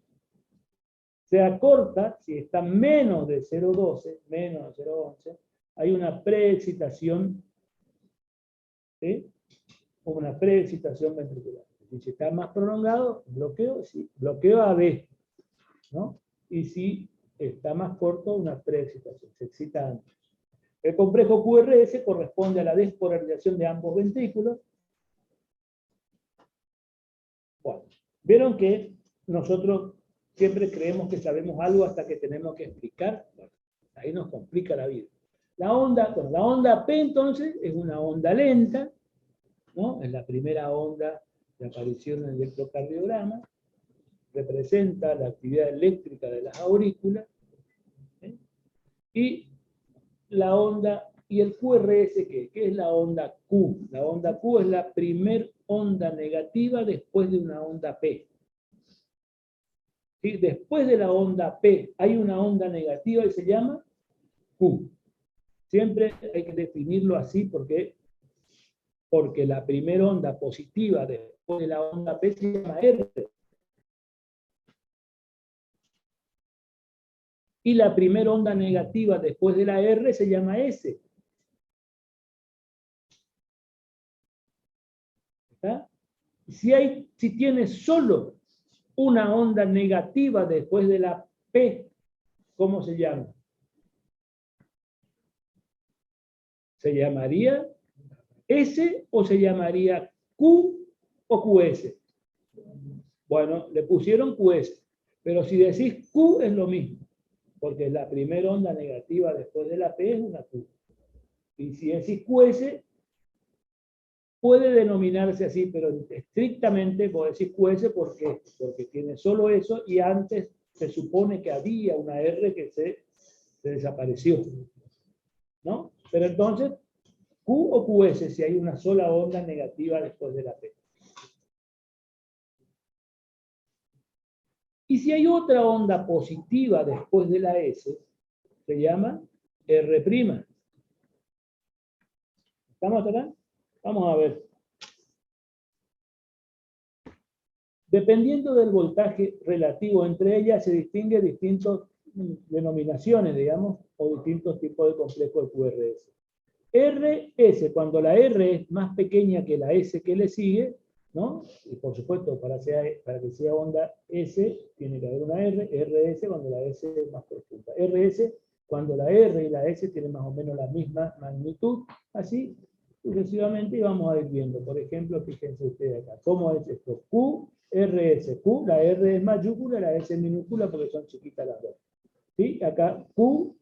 se acorta, si está menos de 0.12, menos de 0.11, hay una preexcitación, ¿sí? Una preexcitación ventricular. Si está más prolongado, bloqueo, sí, bloqueo AB, ¿no? Y si está más corto, una preexcitación, se excita antes. El complejo QRS corresponde a la despolarización de ambos ventrículos. Bueno, vieron que nosotros siempre creemos que sabemos algo hasta que tenemos que explicar. Bueno, ahí nos complica la vida. La onda P entonces es una onda lenta, ¿no? Es la primera onda de aparición en el electrocardiograma. Representa la actividad eléctrica de las aurículas. ¿Sí? Y la onda, y el QRS, ¿qué es la onda Q? La onda Q es la primer onda negativa después de una onda P. ¿Sí? Después de la onda P hay una onda negativa y se llama Q. Siempre hay que definirlo así porque la primera onda positiva después de la onda P se llama R. Y la primera onda negativa después de la R se llama S. ¿Está? Si tiene solo una onda negativa después de la P, ¿cómo se llama? ¿Se llamaría S o se llamaría Q o QS? Bueno, le pusieron QS, pero si decís Q es lo mismo, porque la primera onda negativa después de la P es una Q. Y si decís QS, puede denominarse así, pero estrictamente vos decís QS porque tiene solo eso y antes se supone que había una R que se desapareció, ¿no? Pero entonces, Q o QS si hay una sola onda negativa después de la P. Y si hay otra onda positiva después de la S, se llama R'. ¿Estamos acá? Vamos a ver. Dependiendo del voltaje relativo entre ellas, se distingue distintas denominaciones, digamos, o distintos tipos de complejo de QRS. RS, cuando la R es más pequeña que la S que le sigue, ¿no? Y por supuesto, para que sea onda S, tiene que haber una R. RS cuando la S es más profunda. RS cuando la R y la S tienen más o menos la misma magnitud, así sucesivamente, y vamos a ir viendo. Por ejemplo, fíjense ustedes acá, ¿cómo es esto? Q, RS, Q, la R es mayúscula, la S es minúscula porque son chiquitas las dos. ¿Sí? Acá Q,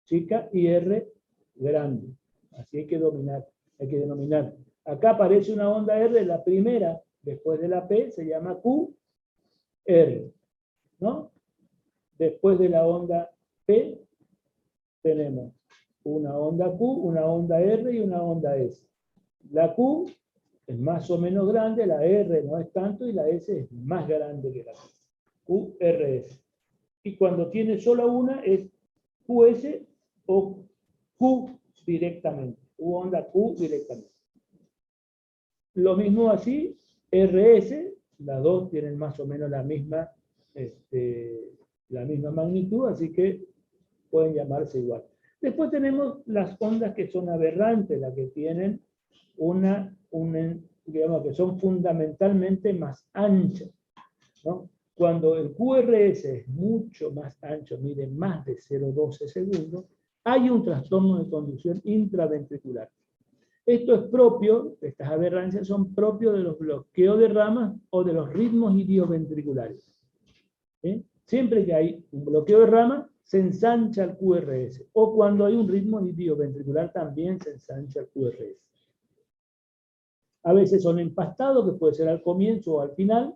chica, y R, grande. Así hay que denominar. Acá aparece una onda R, la primera, después de la P, se llama Q, R. ¿No? Después de la onda P, tenemos una onda Q, una onda R y una onda S. La Q es más o menos grande, la R no es tanto y la S es más grande que la Q, QRS. Y cuando tiene solo una es QS o Q directamente, U onda Q directamente. Lo mismo así, RS, las dos tienen más o menos la misma magnitud, así que pueden llamarse igual. Después tenemos las ondas que son aberrantes, las que tienen digamos que son fundamentalmente más anchas, ¿no? Cuando el QRS es mucho más ancho, mide más de 0,12 segundos, hay un trastorno de conducción intraventricular. Esto es propio, estas aberrancias son propios de los bloqueos de ramas o de los ritmos idioventriculares. ¿Sí? Siempre que hay un bloqueo de rama, se ensancha el QRS. O cuando hay un ritmo idioventricular, también se ensancha el QRS. A veces son empastados, que puede ser al comienzo o al final,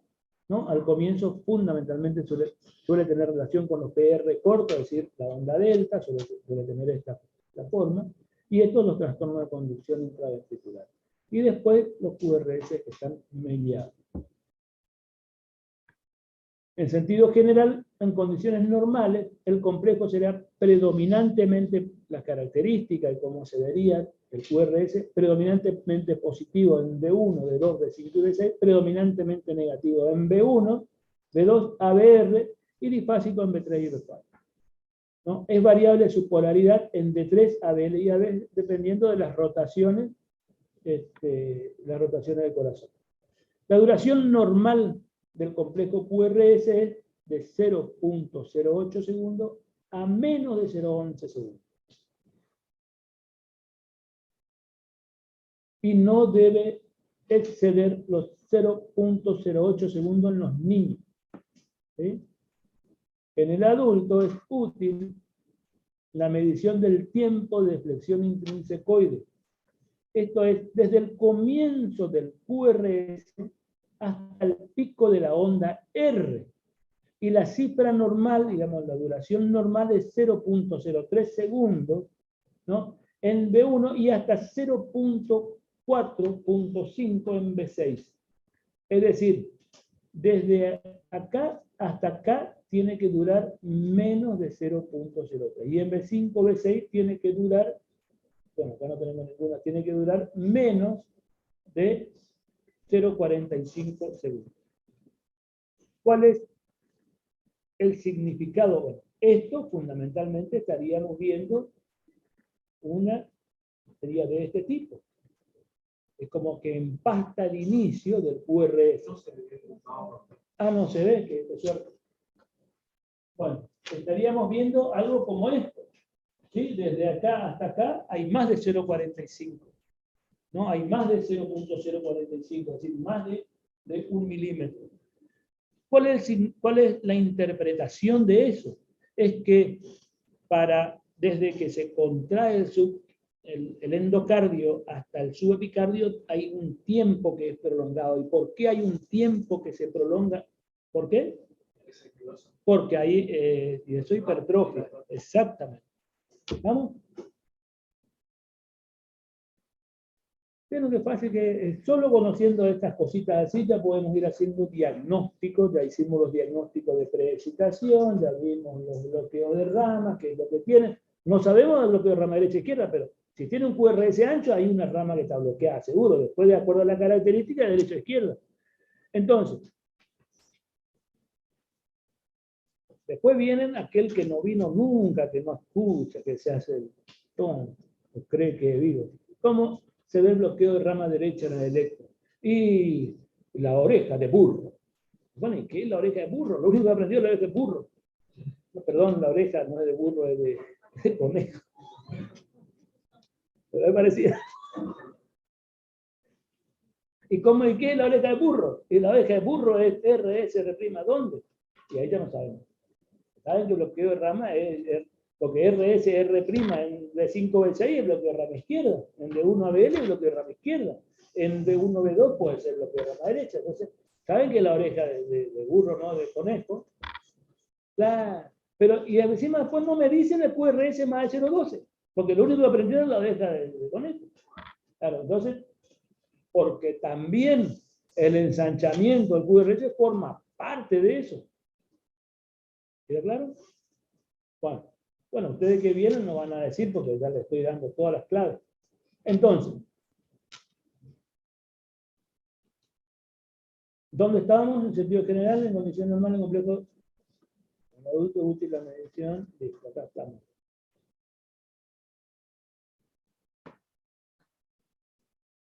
¿no? Al comienzo fundamentalmente suele tener relación con los PR cortos, es decir, la onda delta, suele tener esta forma, y estos los trastornos de conducción intraventricular. Y después los QRS que están mediados. En sentido general, en condiciones normales, el complejo será predominantemente, las características y cómo se vería el QRS, predominantemente positivo en B1, B2, B5 y B6, predominantemente negativo en B1, B2, ABR y difásico en B3 y B4. ¿No? Es variable su polaridad en D3, ABL y AB, dependiendo de las rotaciones del corazón. La duración normal del complejo QRS es de 0.08 segundos a menos de 0.11 segundos. Y no debe exceder los 0.08 segundos en los niños. ¿Sí? En el adulto es útil la medición del tiempo de flexión intrínsecoide. Esto es desde el comienzo del QRS hasta el pico de la onda R. Y la cifra normal, digamos, la duración normal es 0.03 segundos, ¿no? En B1 y hasta 0.4.5 en B6. Es decir, desde acá hasta acá tiene que durar menos de 0.03. Y en B5, B6 tiene que durar, bueno, acá no tenemos ninguna, tiene que durar menos de 0.45 segundos. ¿Cuál es el significado? Bueno, esto fundamentalmente estaríamos viendo sería de este tipo. Es como que empasta el inicio del QRS. Ah, no se ve, que suerte. Bueno, estaríamos viendo algo como esto. ¿Sí? Desde acá hasta acá hay más de 0.45. ¿No? Hay más de 0.045, es decir, más de 1 milímetro. ¿Cuál es la interpretación de eso? Es que desde que se contrae el endocardio hasta el subepicardio hay un tiempo que es prolongado. ¿Y por qué hay un tiempo que se prolonga? ¿Por qué? Porque hay y eso hipertrofia. Exactamente. ¿Vamos? Pero lo que pasa es que solo conociendo estas cositas así ya podemos ir haciendo diagnósticos. Ya hicimos los diagnósticos de preexcitación, ya vimos los bloqueos de ramas, que es lo que tiene. No sabemos el bloqueo de rama derecha e izquierda, pero si tiene un QRS ancho, hay una rama que está bloqueada, seguro, después de acuerdo a la característica de derecha e izquierda. Entonces, después vienen aquel que no vino nunca, que no escucha, que se hace el tonto, o cree que es vivo. ¿Cómo se ve el bloqueo de rama derecha en el electro? Y la oreja de burro. Bueno, ¿y qué es la oreja de burro? Lo único que aprendió es la oreja de burro. No, perdón, la oreja no es de burro, es de conejo. Pero es parecida. ¿Y cómo y qué es la oreja de burro? Y la oreja de burro es RS', ¿dónde? Y ahí ya no sabemos. Saben que el bloqueo de rama es lo que RS, R' en B5, B6 es bloqueo de rama izquierda. En B1 ABL es bloqueo de rama izquierda. En B1, B2 puede ser bloqueo de rama derecha. Entonces, ¿saben que la oreja de burro, no de conejo? Claro. Pero, y encima después no me dicen el QRS más de 0,12, porque lo único que aprendieron lo deja con esto. Claro, entonces, porque también el ensanchamiento del QRS forma parte de eso. ¿Queda claro? Bueno, ustedes que vienen no van a decir porque ya les estoy dando todas las claves. Entonces, ¿dónde estábamos? En sentido general, en condición normal, en complejo, en adulto útil la medición. Listo, acá estamos.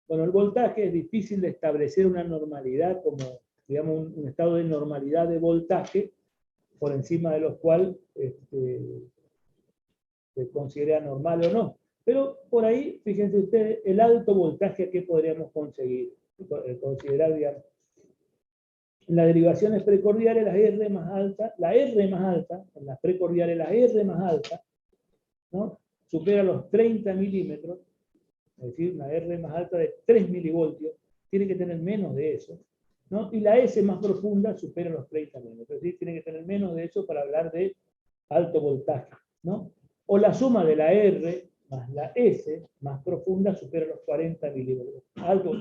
Bueno, el voltaje es difícil de establecer una normalidad como, digamos, un estado de normalidad de voltaje por encima de los cuales se considera normal o no. Pero por ahí, fíjense ustedes, el alto voltaje que podríamos conseguir, considerar, digamos, en las derivaciones precordiales, la R más alta, en las precordiales, la R más alta, ¿no? Supera los 30 milímetros, es decir, una R más alta de 3 milivoltios, tiene que tener menos de eso, ¿no? Y la S más profunda supera los 30 milímetros, es decir, tiene que tener menos de eso para hablar de alto voltaje, ¿no? O la suma de la R más la S más profunda supera los 40 milímetros. Alto.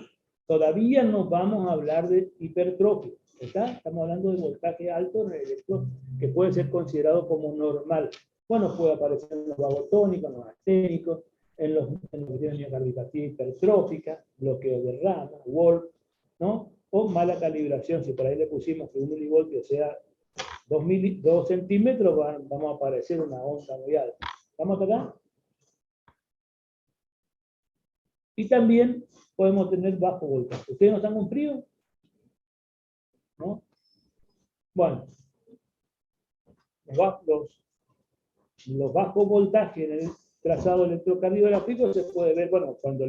Todavía no vamos a hablar de hipertrofia, ¿está? Estamos hablando de voltaje alto en el electro que puede ser considerado como normal. Bueno, puede aparecer en los vagotónicos, en los asténicos, en los que tienen miocardiopatía hipertrófica, bloqueo de rama, Wolf, ¿no? O mala calibración, si por ahí le pusimos que un milivoltio sea 2 centímetros, vamos a aparecer una onda muy alta. ¿Estamos acá? Y también podemos tener bajo voltaje. ¿Ustedes no están con frío? ¿No? Bueno, los bajos voltajes en el trazado electrocardiográfico se puede ver, bueno, cuando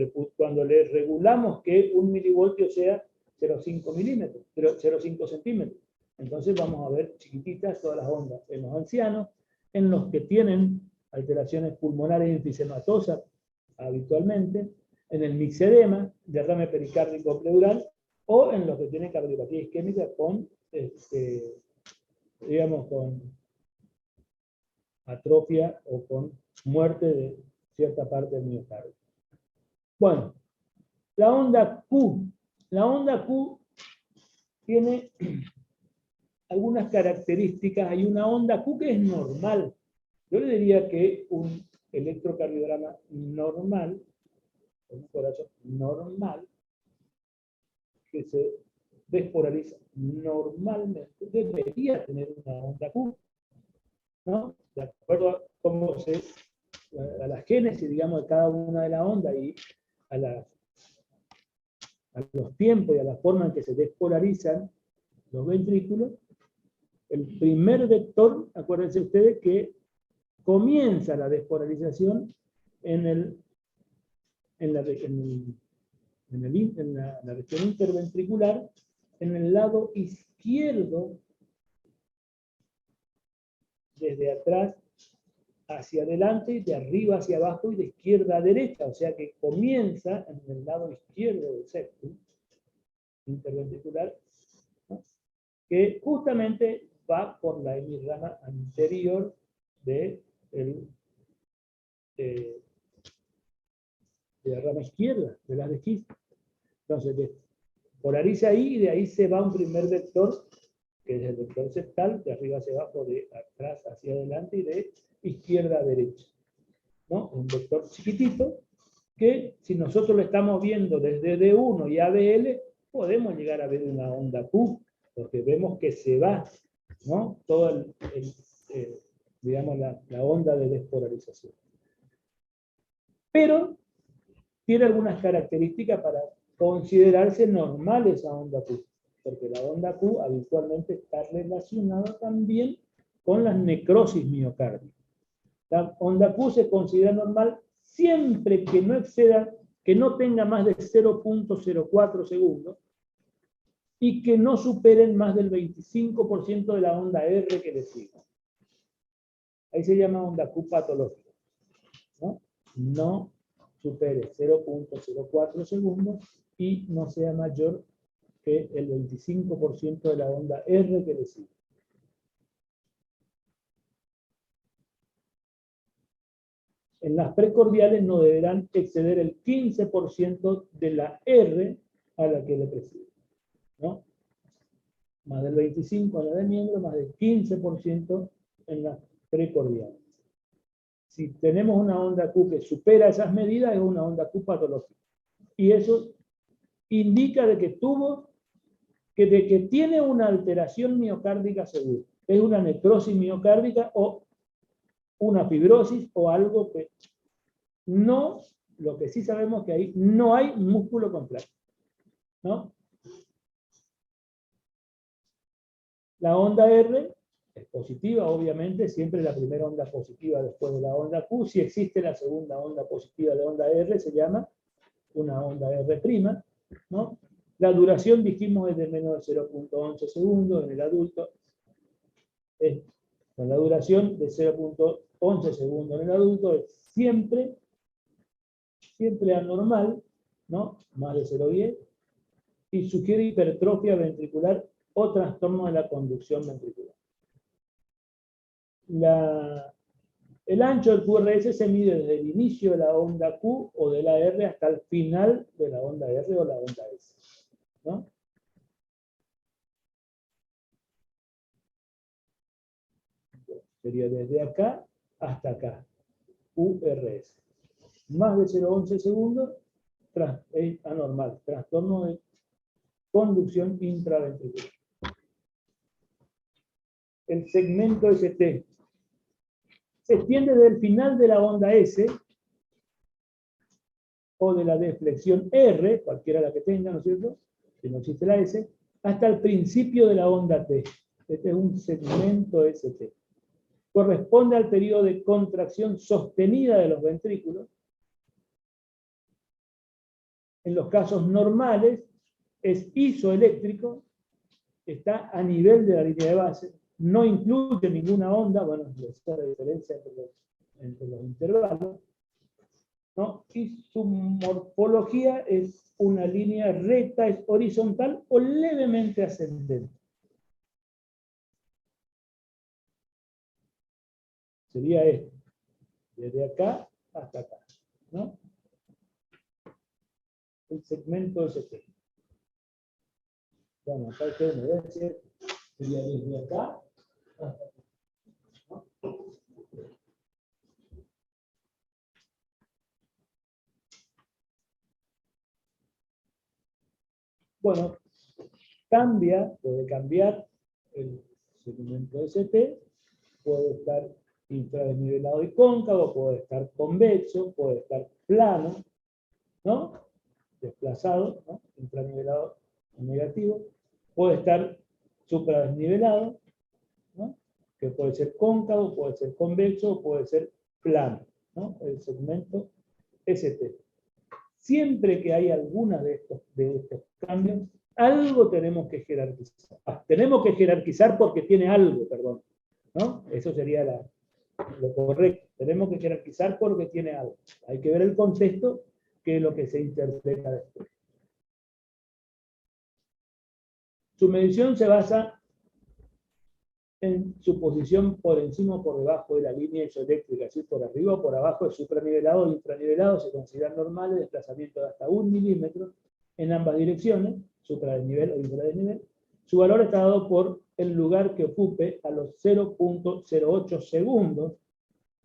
le regulamos que un milivoltio sea 0,5 milímetros, 0,5 centímetros. Entonces vamos a ver chiquititas todas las ondas en los ancianos, en los que tienen alteraciones pulmonares enfisematosas habitualmente, en el mixedema, derrame pericárdico pleural, o en los que tienen cardiopatía isquémica con, digamos, con atrofia o con muerte de cierta parte del miocardio. Bueno, la onda Q. La onda Q tiene algunas características. Hay una onda Q que es normal. Yo le diría que un electrocardiograma normal, un corazón normal, que se despolariza normalmente, debería tener una onda Q, ¿no? De acuerdo a cómo a la génesis, digamos, de cada una de las ondas y a los tiempos y a la forma en que se despolarizan los ventrículos, el primer vector, acuérdense ustedes que comienza la despolarización en la región interventricular, en el lado izquierdo, desde atrás hacia adelante, y de arriba hacia abajo y de izquierda a derecha, o sea que comienza en el lado izquierdo del septum interventricular, ¿no? Que justamente va por la hemirrama anterior de la rama izquierda, de la de esquisto. Entonces, polariza ahí y de ahí se va un primer vector, que es el vector septal, de arriba hacia abajo, de atrás hacia adelante y de izquierda a derecha, ¿no? Un vector chiquitito que si nosotros lo estamos viendo desde D1 y ABL, podemos llegar a ver una onda Q, porque vemos que se va, ¿no? Todo digamos, la onda de despolarización. Pero tiene algunas características para considerarse normal esa onda Q, porque la onda Q habitualmente está relacionada también con las necrosis miocárdicas. La onda Q se considera normal siempre que no exceda, que no tenga más de 0.04 segundos y que no superen más del 25% de la onda R que le sigue. Ahí se llama onda Q patológica, ¿no? No supere 0.04 segundos y no sea mayor que el 25% de la onda R que le sigue. En las precordiales no deberán exceder el 15% de la R a la que le preside, ¿no? Más del 25% en la de miembro, más del 15% en las precordiales. Si tenemos una onda Q que supera esas medidas, es una onda Q patológica. Y eso indica de que tiene una alteración miocárdica segura. Es una necrosis miocárdica o una fibrosis o algo que no, lo que sí sabemos es que ahí no hay músculo contracto, ¿no? La onda R es positiva, obviamente, siempre la primera onda positiva después de la onda Q. Si existe la segunda onda positiva de onda R, se llama una onda R', ¿no? La duración, dijimos, es de menos de 0.11 segundos en el adulto. Con la duración de 0.11 segundos en el adulto es siempre anormal, ¿no? Más de 0.10, y sugiere hipertrofia ventricular o trastorno de la conducción ventricular. El ancho del QRS se mide desde el inicio de la onda Q o de la R hasta el final de la onda R o la onda S, ¿no? Sería desde acá hasta acá, QRS. Más de 0.11 segundos es anormal, trastorno de conducción intraventricular. El segmento ST se extiende desde el final de la onda S o de la deflexión R, cualquiera la que tenga, ¿no es cierto? Si no existe la S, hasta el principio de la onda T. Este es un segmento ST. Corresponde al periodo de contracción sostenida de los ventrículos. En los casos normales es isoeléctrico, está a nivel de la línea de base, no incluye ninguna onda, bueno, esa es la diferencia entre los intervalos, ¿no? Y su morfología es una línea recta, es horizontal o levemente ascendente. Sería esto, desde acá hasta acá, ¿no? El segmento ST. Bueno, acá ustedes me decir, sería desde acá hasta acá, ¿no? Bueno, puede cambiar el segmento ST, puede estar infradesnivelado y cóncavo, puede estar convexo, puede estar plano, ¿no? Desplazado, ¿no? Infranivelado o negativo, puede estar supradesnivelado, ¿no? Que puede ser cóncavo, puede ser convexo, puede ser plano, ¿no? El segmento ST. Siempre que hay alguna de estos cambios, algo tenemos que jerarquizar. Tenemos que jerarquizar porque tiene algo, perdón, ¿no? Eso sería lo correcto. Tenemos que jerarquizar porque tiene algo. Hay que ver el contexto, que es lo que se interpreta después. Su medición se basa en su posición por encima o por debajo de la línea isoeléctrica, así por arriba o por abajo, es supranivelado o infranivelado, se consideran normales, desplazamiento de hasta 1 milímetro en ambas direcciones, supradesnivel o infradesnivel. Su valor está dado por el lugar que ocupe a los 0.08 segundos,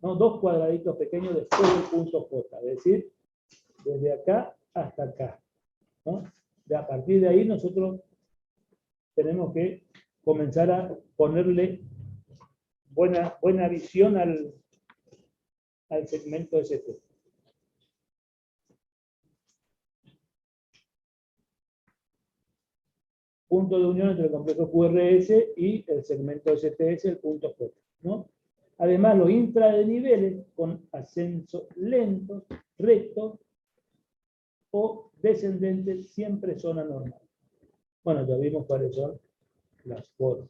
¿no? Dos cuadraditos pequeños después del punto J, es decir, desde acá hasta acá, ¿no? A partir de ahí nosotros tenemos que comenzar a ponerle buena visión al segmento ST. Punto de unión entre el complejo QRS y el segmento ST es el punto J, ¿no? Además, los infradesniveles con ascenso lento, recto o descendente siempre son anormales. Bueno, ya vimos cuáles son las formas.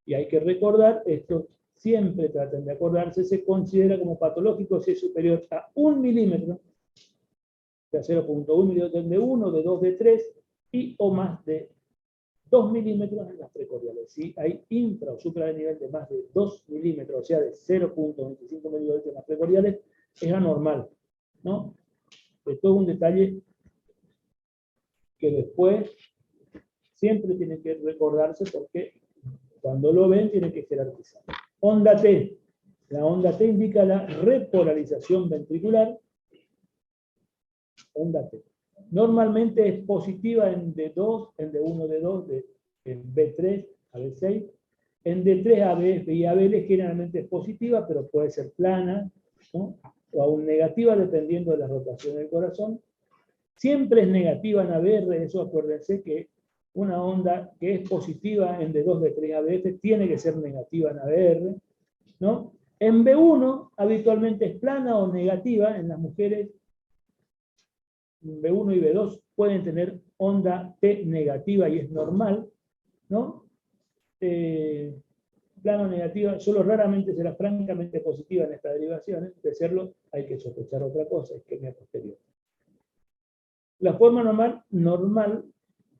Y hay que recordar, esto siempre traten de acordarse, se considera como patológico si es superior a 1 milímetro, de 0.1 milímetro de 1, de 2, de 3, y o más de 2 milímetros en las precordiales. Si hay infra o supra de nivel de más de 2 milímetros, o sea, de 0.25 milímetros en las precordiales, es anormal, ¿no? Esto es un detalle que después siempre tiene que recordarse porque cuando lo ven tiene que jerarquizar. Onda T. La onda T indica la repolarización ventricular. Onda T. Normalmente es positiva en D2, en D1, D2, en B3 a B6. En D3 a B y a B generalmente es positiva, pero puede ser plana, ¿no? O aún negativa dependiendo de la rotación del corazón. Siempre es negativa en ABR, eso acuérdense que una onda que es positiva en D2, D3, ABF tiene que ser negativa en ABR, ¿no? En B1 habitualmente es plana o negativa en las mujeres. B1 y B2 pueden tener onda T negativa y es normal, ¿no? Plano negativa, solo raramente será francamente positiva en estas derivaciones. De serlo, hay que sospechar otra cosa, isquemia posterior. La forma normal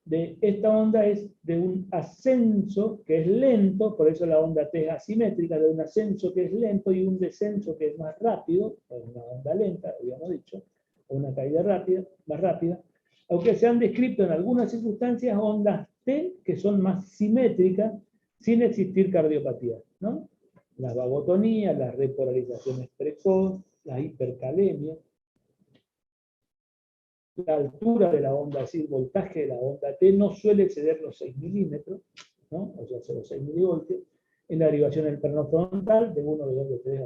de esta onda es de un ascenso que es lento, por eso la onda T es asimétrica, de un ascenso que es lento y un descenso que es más rápido, una onda lenta, habíamos dicho, o una caída rápida, más rápida, aunque se han descrito en algunas circunstancias ondas T que son más simétricas sin existir cardiopatía, ¿no? Las vagotonías, las repolarizaciones precoz, la hipercalemia. La altura de la onda, es decir, voltaje de la onda T no suele exceder los 6 milímetros, ¿no? O sea, 0,6 milivoltios, en la derivación del perno frontal, de 1, de 2, de 3,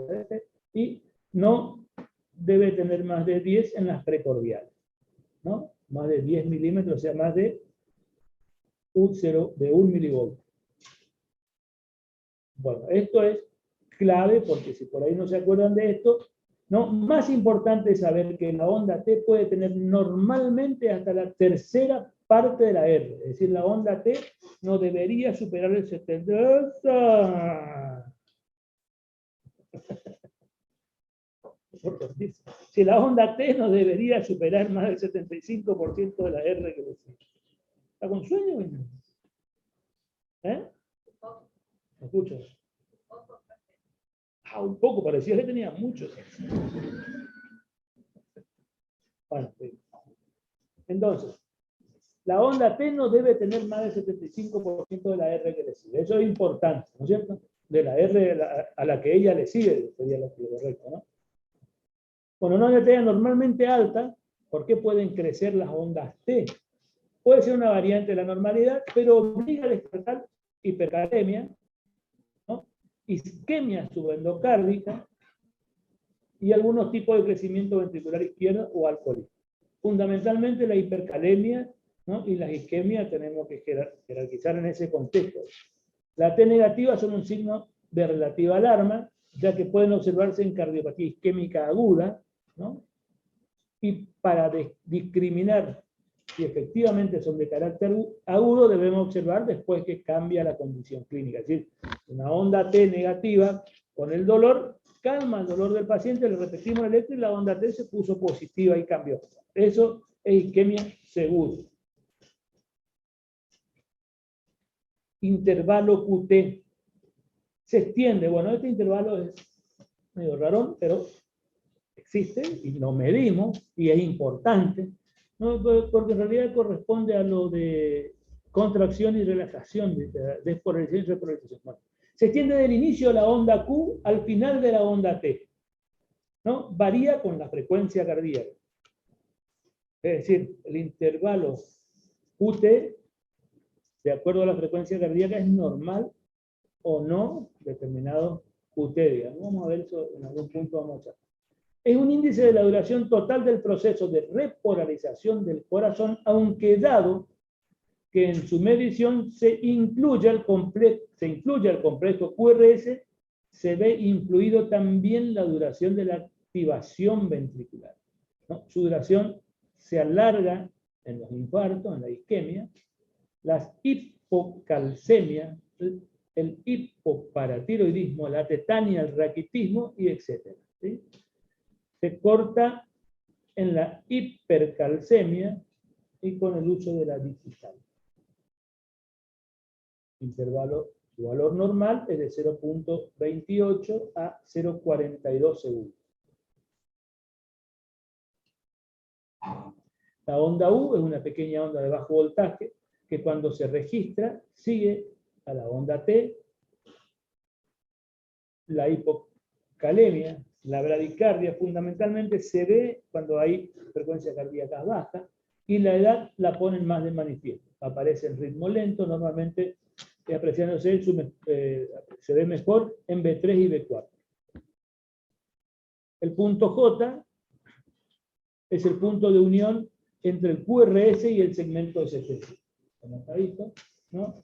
de 3, y no debe tener más de 10 en las precordiales, ¿no? Más de 10 milímetros, o sea, más de 1 milivoltio. Bueno, esto es clave porque si por ahí no se acuerdan de esto, ¿no? Más importante es saber que la onda T puede tener normalmente hasta la tercera parte de la R. Es decir, la onda T no debería superar el 70. Si la onda T no debería superar más del 75% de la R que le sigue. ¿Está con sueño? ¿Eh? ¿Me escuchas? Un poco, parecía que tenía muchos. Bueno, entonces, la onda T no debe tener más del 75% de la R que le sigue. Eso es importante, ¿no es cierto? De la R a la que ella le sigue, sería lo correcto, ¿no? Bueno, una onda T normalmente alta, ¿por qué pueden crecer las ondas T? Puede ser una variante de la normalidad, pero obliga a despertar hipercalemia, ¿no? Isquemia subendocárdica y algunos tipos de crecimiento ventricular izquierdo o alcoholismo. Fundamentalmente la hipercalemia, ¿no? Y las isquemias tenemos que jerarquizar en ese contexto. La T negativa son un signo de relativa alarma, ya que pueden observarse en cardiopatía isquémica aguda, ¿no? Y para discriminar si efectivamente son de carácter agudo, debemos observar después que cambia la condición clínica. Es decir, una onda T negativa con el dolor, calma el dolor del paciente, le repetimos el electro y la onda T se puso positiva y cambió. Eso es isquemia segura. Intervalo QT. Se extiende. Bueno, este intervalo es medio raro, pero existe y lo medimos y es importante, ¿no? Porque en realidad corresponde a lo de contracción y relajación, despolarización y repolarización. Bueno, se extiende del inicio de la onda Q al final de la onda T, ¿no? Varía con la frecuencia cardíaca. Es decir, el intervalo QT, de acuerdo a la frecuencia cardíaca, es normal o no determinado QT, digamos. Vamos a ver eso en algún punto, vamos a ver. Es un índice de la duración total del proceso de repolarización del corazón, aunque dado que en su medición se incluya el complejo QRS, se ve influido también la duración de la activación ventricular, ¿no? Su duración se alarga en los infartos, en la isquemia, las hipocalcemias, el hipoparatiroidismo, la tetania, el raquitismo, y etc. ¿Sí? Se corta en la hipercalcemia y con el uso de la digital. Intervalo, su valor normal es de 0.28 a 0.42 segundos. La onda U es una pequeña onda de bajo voltaje que cuando se registra sigue a la onda T, la hipocalemia, la bradicardia fundamentalmente se ve cuando hay frecuencia cardíaca baja y la edad la ponen más de manifiesto. Aparece en ritmo lento, normalmente apreciándose, se ve mejor en B3 y B4. El punto J es el punto de unión entre el QRS y el segmento ST. ¿Cómo está visto? ¿No?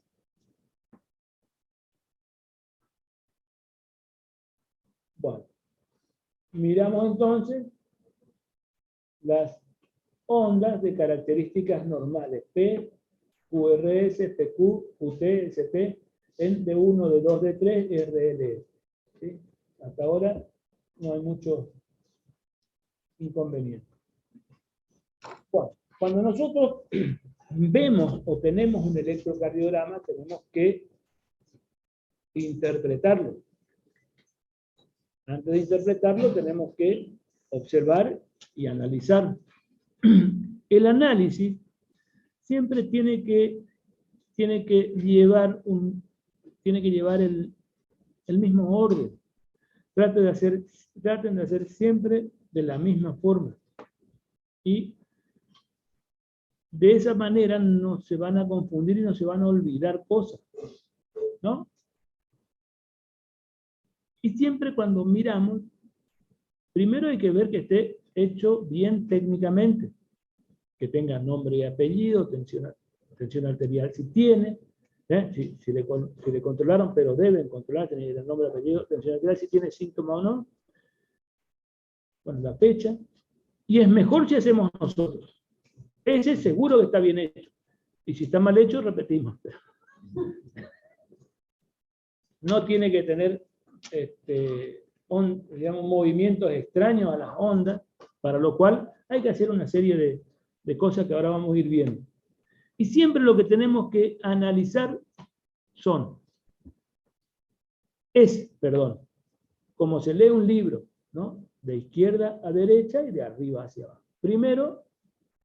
Bueno, miramos entonces las ondas de características normales, P, QRS, PQ, QT, SP, en D1, D2, D3, RLS. ¿Sí? Hasta ahora no hay mucho inconveniente. Bueno, cuando nosotros vemos o tenemos un electrocardiograma, tenemos que interpretarlo. Antes de interpretarlo, tenemos que observar y analizar. El análisis siempre tiene que llevar el mismo orden. Traten de hacer siempre de la misma forma. Y de esa manera no se van a confundir y no se van a olvidar cosas, ¿no? Y siempre cuando miramos, primero hay que ver que esté hecho bien técnicamente, que tenga nombre y apellido, tensión arterial si tiene, si le controlaron, pero deben controlar, tener el nombre, apellido, tensión arterial si tiene síntoma o no, bueno, la fecha, y es mejor si hacemos nosotros. Ese seguro que está bien hecho, y si está mal hecho, repetimos. No tiene que tener digamos, movimientos extraños a las ondas, para lo cual hay que hacer una serie de cosas que ahora vamos a ir viendo. Y siempre lo que tenemos que analizar como se lee un libro, ¿no? De izquierda a derecha y de arriba hacia abajo. Primero,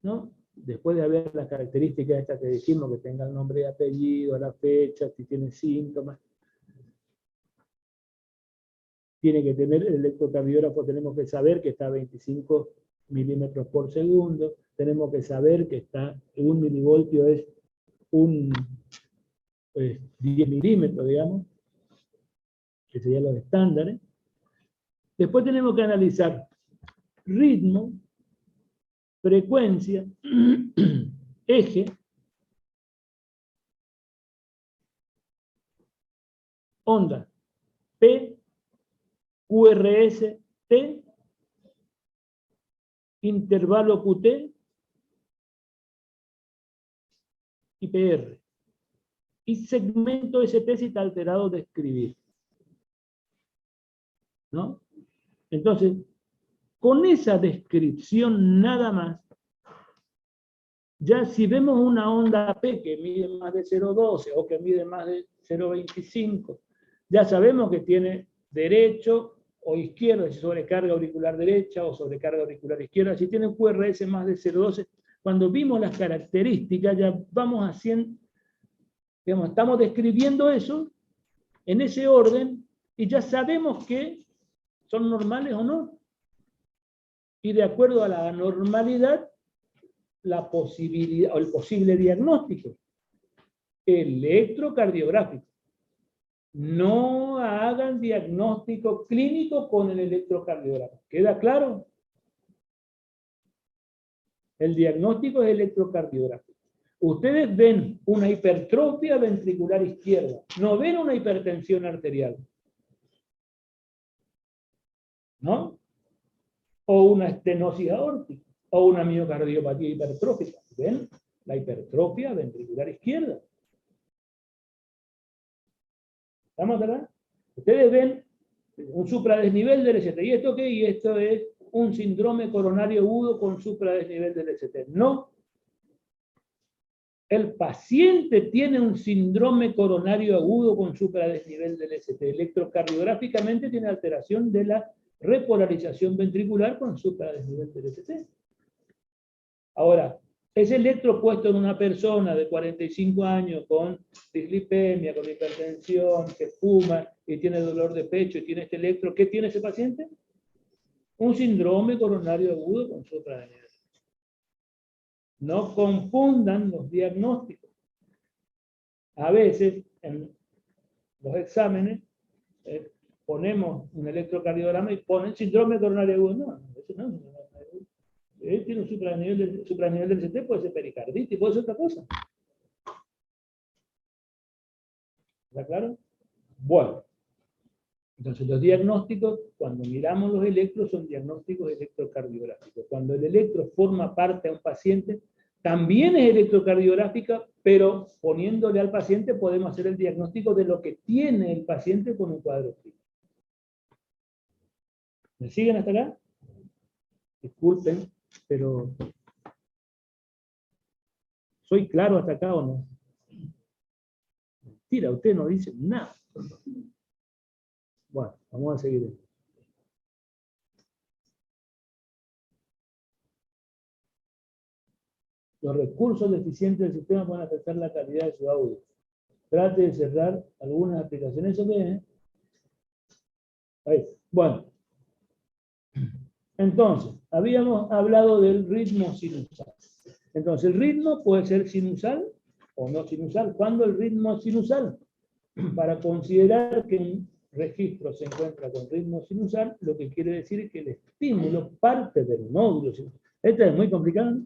¿no? Después de ver las características estas que dijimos, que tenga el nombre y apellido, la fecha, si tiene síntomas, tiene que tener el electrocardiógrafo, tenemos que saber que está a 25 milímetros por segundo, tenemos que saber que está, 1 milivoltio es 10 milímetros, digamos, que serían los estándares. Después tenemos que analizar ritmo, frecuencia, eje, onda, P, QRS, T, intervalo QT y PR. Y segmento ST si está alterado de escribir, ¿no? Entonces, con esa descripción nada más, ya si vemos una onda P que mide más de 0,12 o que mide más de 0,25, ya sabemos que tiene derecho o izquierda, si sobrecarga auricular derecha o sobrecarga auricular izquierda. Si tiene un QRS más de 0,12, cuando vimos las características ya vamos haciendo, digamos, estamos describiendo eso en ese orden y ya sabemos que son normales o no. Y de acuerdo a la normalidad, la posibilidad o el posible diagnóstico electrocardiográfico. No hagan diagnóstico clínico con el electrocardiograma. ¿Queda claro? El diagnóstico es electrocardiográfico. Ustedes ven una hipertrofia ventricular izquierda, no ven una hipertensión arterial, ¿no? O una estenosis aórtica, o una miocardiopatía hipertrófica. ¿Ven? La hipertrofia ventricular izquierda. ¿Estamos acá? Ustedes ven un supradesnivel del ST. ¿Y esto qué? Y esto es un síndrome coronario agudo con supradesnivel del ST. No. El paciente tiene un síndrome coronario agudo con supradesnivel del ST. Electrocardiográficamente tiene alteración de la repolarización ventricular con supradesnivel del ST. Ahora, ese electro puesto en una persona de 45 años con dislipemia, con hipertensión, que fuma y tiene dolor de pecho y tiene este electro, ¿qué tiene ese paciente? Un síndrome coronario agudo con supravenida. No confundan los diagnósticos. A veces, en los exámenes, ponemos un electrocardiograma y ponen síndrome coronario agudo. No, eso no es un síndrome coronario agudo. Él tiene un supranivel del CT, puede ser pericarditis, puede ser otra cosa. ¿Está claro? Bueno. Entonces los diagnósticos, cuando miramos los electros, son diagnósticos electrocardiográficos. Cuando el electro forma parte de un paciente, también es electrocardiográfica, pero poniéndole al paciente podemos hacer el diagnóstico de lo que tiene el paciente con un cuadro clínico. ¿Me siguen hasta acá? Disculpen, pero ¿soy claro hasta acá o no? Mentira, usted no dice nada. Bueno, vamos a seguir. Los recursos deficientes del sistema pueden afectar la calidad de su audio. Trate de cerrar algunas aplicaciones. ¿Eso qué es? Ahí. Bueno. Entonces, habíamos hablado del ritmo sinusal. Entonces, el ritmo puede ser sinusal o no sinusal. ¿Cuándo el ritmo es sinusal? Para considerar que un registro se encuentra con ritmo sinusal, lo que quiere decir es que el estímulo parte del nódulo sinusal. Esta es muy complicada,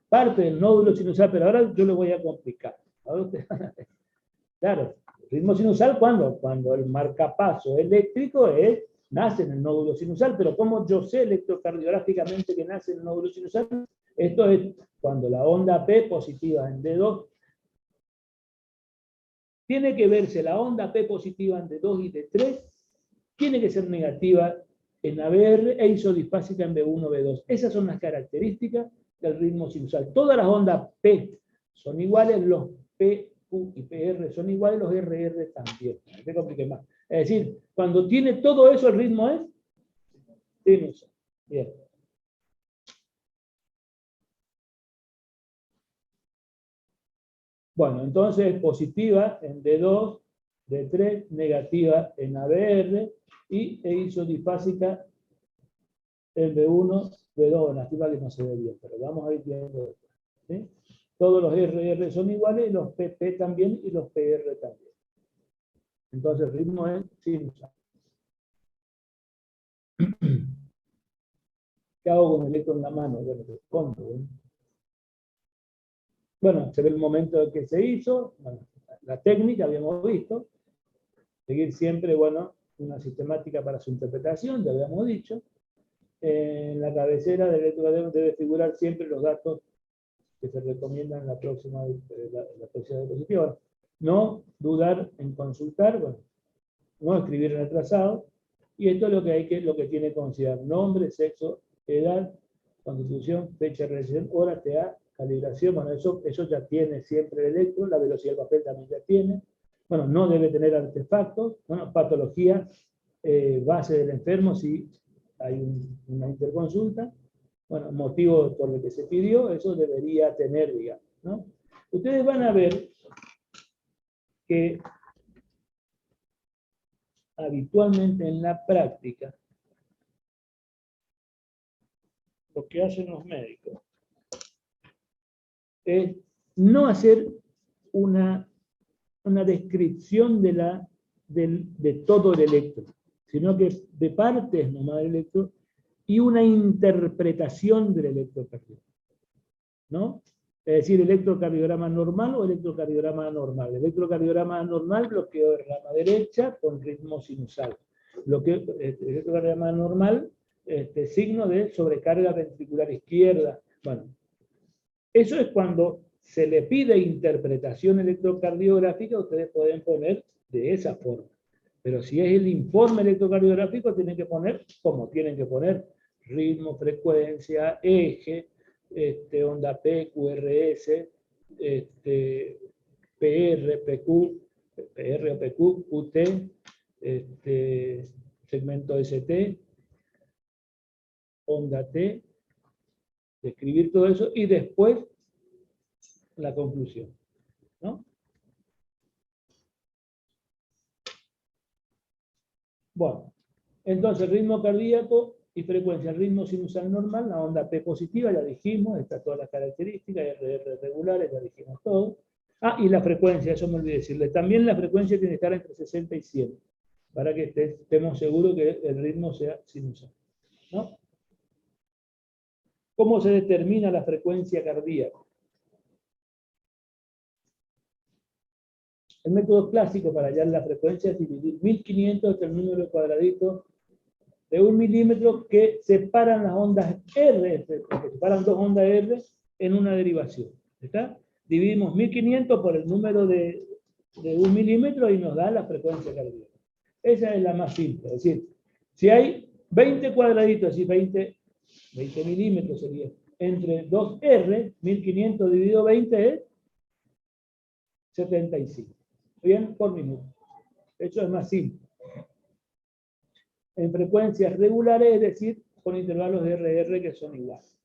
parte del nódulo sinusal, pero ahora yo lo voy a complicar. Ahora ustedes van a ver. Claro, ritmo sinusal, ¿cuándo? Cuando el marcapaso eléctrico nace en el nódulo sinusal, pero ¿cómo yo sé electrocardiográficamente que nace en el nódulo sinusal? Esto es cuando la onda P positiva en D2 tiene que verse la onda P positiva en D2 y D3, tiene que ser negativa en ABR e isodispásica en B1, B2. Esas son las características del ritmo sinusal. Todas las ondas P son iguales, los PQ y PR son iguales, los RR también. No te compliques más. Es decir, cuando tiene todo eso, el ritmo es sinusal. Bien. Bueno, entonces positiva en D2, D3, negativa en ABR e isodifásica en B1, B2, lástima que no se ve bien, pero vamos a ir viendo esto. ¿Sí? Todos los RR son iguales, los PP también y los PR también. Entonces el ritmo es sinusal. ¿Qué hago con el electro en la mano? Bueno, te escondo, ¿eh? Bueno, se ve el momento en que se hizo, bueno, la técnica habíamos visto, seguir siempre, bueno, una sistemática para su interpretación, ya habíamos dicho. En la cabecera del electrocardiograma debe figurar siempre los datos que se recomiendan en la próxima diapositiva. No dudar en consultar, bueno, no escribir en el trazado, y esto es lo que tiene que considerar: nombre, sexo, edad, constitución, fecha de realización, hora, TA, calibración. Bueno, eso ya tiene siempre el electro, la velocidad del papel también ya tiene. Bueno, no debe tener artefactos. Bueno, patología, base del enfermo si hay una interconsulta. Bueno, motivo por el que se pidió, eso debería tener, digamos, ¿no? Ustedes van a ver que habitualmente en la práctica lo que hacen los médicos es no hacer una descripción de todo el electro, sino que de partes nomás del electro y una interpretación del electrocardiograma, ¿no? Es decir, electrocardiograma normal o electrocardiograma anormal. El electrocardiograma anormal, bloqueo de rama derecha con ritmo sinusal. Electrocardiograma anormal, signo de sobrecarga ventricular izquierda. Bueno, eso es cuando se le pide interpretación electrocardiográfica, ustedes pueden poner de esa forma. Pero si es el informe electrocardiográfico, tienen que poner como tienen que poner: ritmo, frecuencia, eje, onda P, QRS, PR, PQ, PR o PQ, QT, segmento ST, onda T, describir todo eso y después la conclusión, ¿no? Bueno, entonces ritmo cardíaco y frecuencia. El ritmo sinusal normal, la onda P positiva, ya dijimos, está todas las características, RR regulares, ya dijimos todo. Ah, y la frecuencia, eso me olvidé decirle. También la frecuencia tiene que estar entre 60 y 100, para que estemos seguros que el ritmo sea sinusal, ¿no? ¿Cómo se determina la frecuencia cardíaca? El método clásico para hallar la frecuencia es dividir 1500 entre el número de cuadraditos de 1 milímetro que separan las ondas R, que separan dos ondas R en una derivación. ¿Está? Dividimos 1500 por el número de 1 milímetro y nos da la frecuencia cardíaca. Esa es la más simple. Es decir, si hay 20 cuadraditos y 20 milímetros sería, entre 2R, 1500 dividido 20 es 75. Bien, por minuto. Eso es más simple. En frecuencias regulares, es decir, con intervalos de RR que son iguales.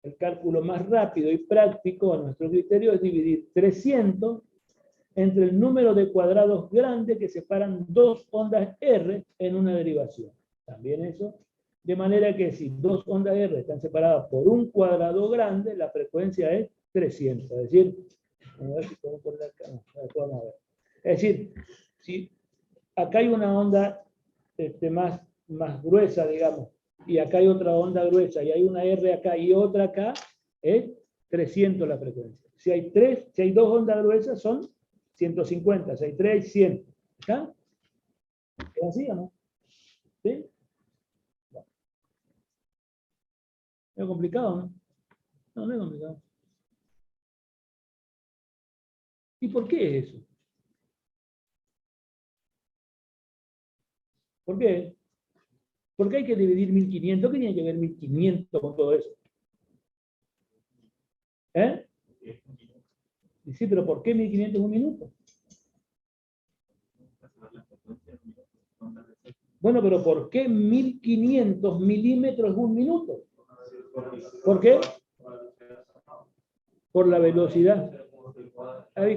El cálculo más rápido y práctico a nuestro criterio es dividir 300 entre el número de cuadrados grandes que separan dos ondas R en una derivación. También eso, de manera que si dos ondas R están separadas por un cuadrado grande, la frecuencia es 300. Es decir, vamos a ver si podemos poner acá. Vamos a ver. Es decir, si acá hay una onda más gruesa, digamos, y acá hay otra onda gruesa, y hay una R acá y otra acá, es 300 la frecuencia. Si hay dos ondas gruesas, son 150. Si hay tres, hay 100. ¿Está? ¿Es así o no? ¿Sí? Bueno. ¿Es complicado, no? No, no es complicado. ¿Y por qué es eso? ¿Por qué? ¿Por qué hay que dividir 1500? ¿Qué tiene que ver 1500 con todo eso? ¿Eh? Sí, pero ¿por qué 1500 es un minuto? Bueno, pero ¿por qué 1500 milímetros es un minuto? ¿Por qué? Por la velocidad.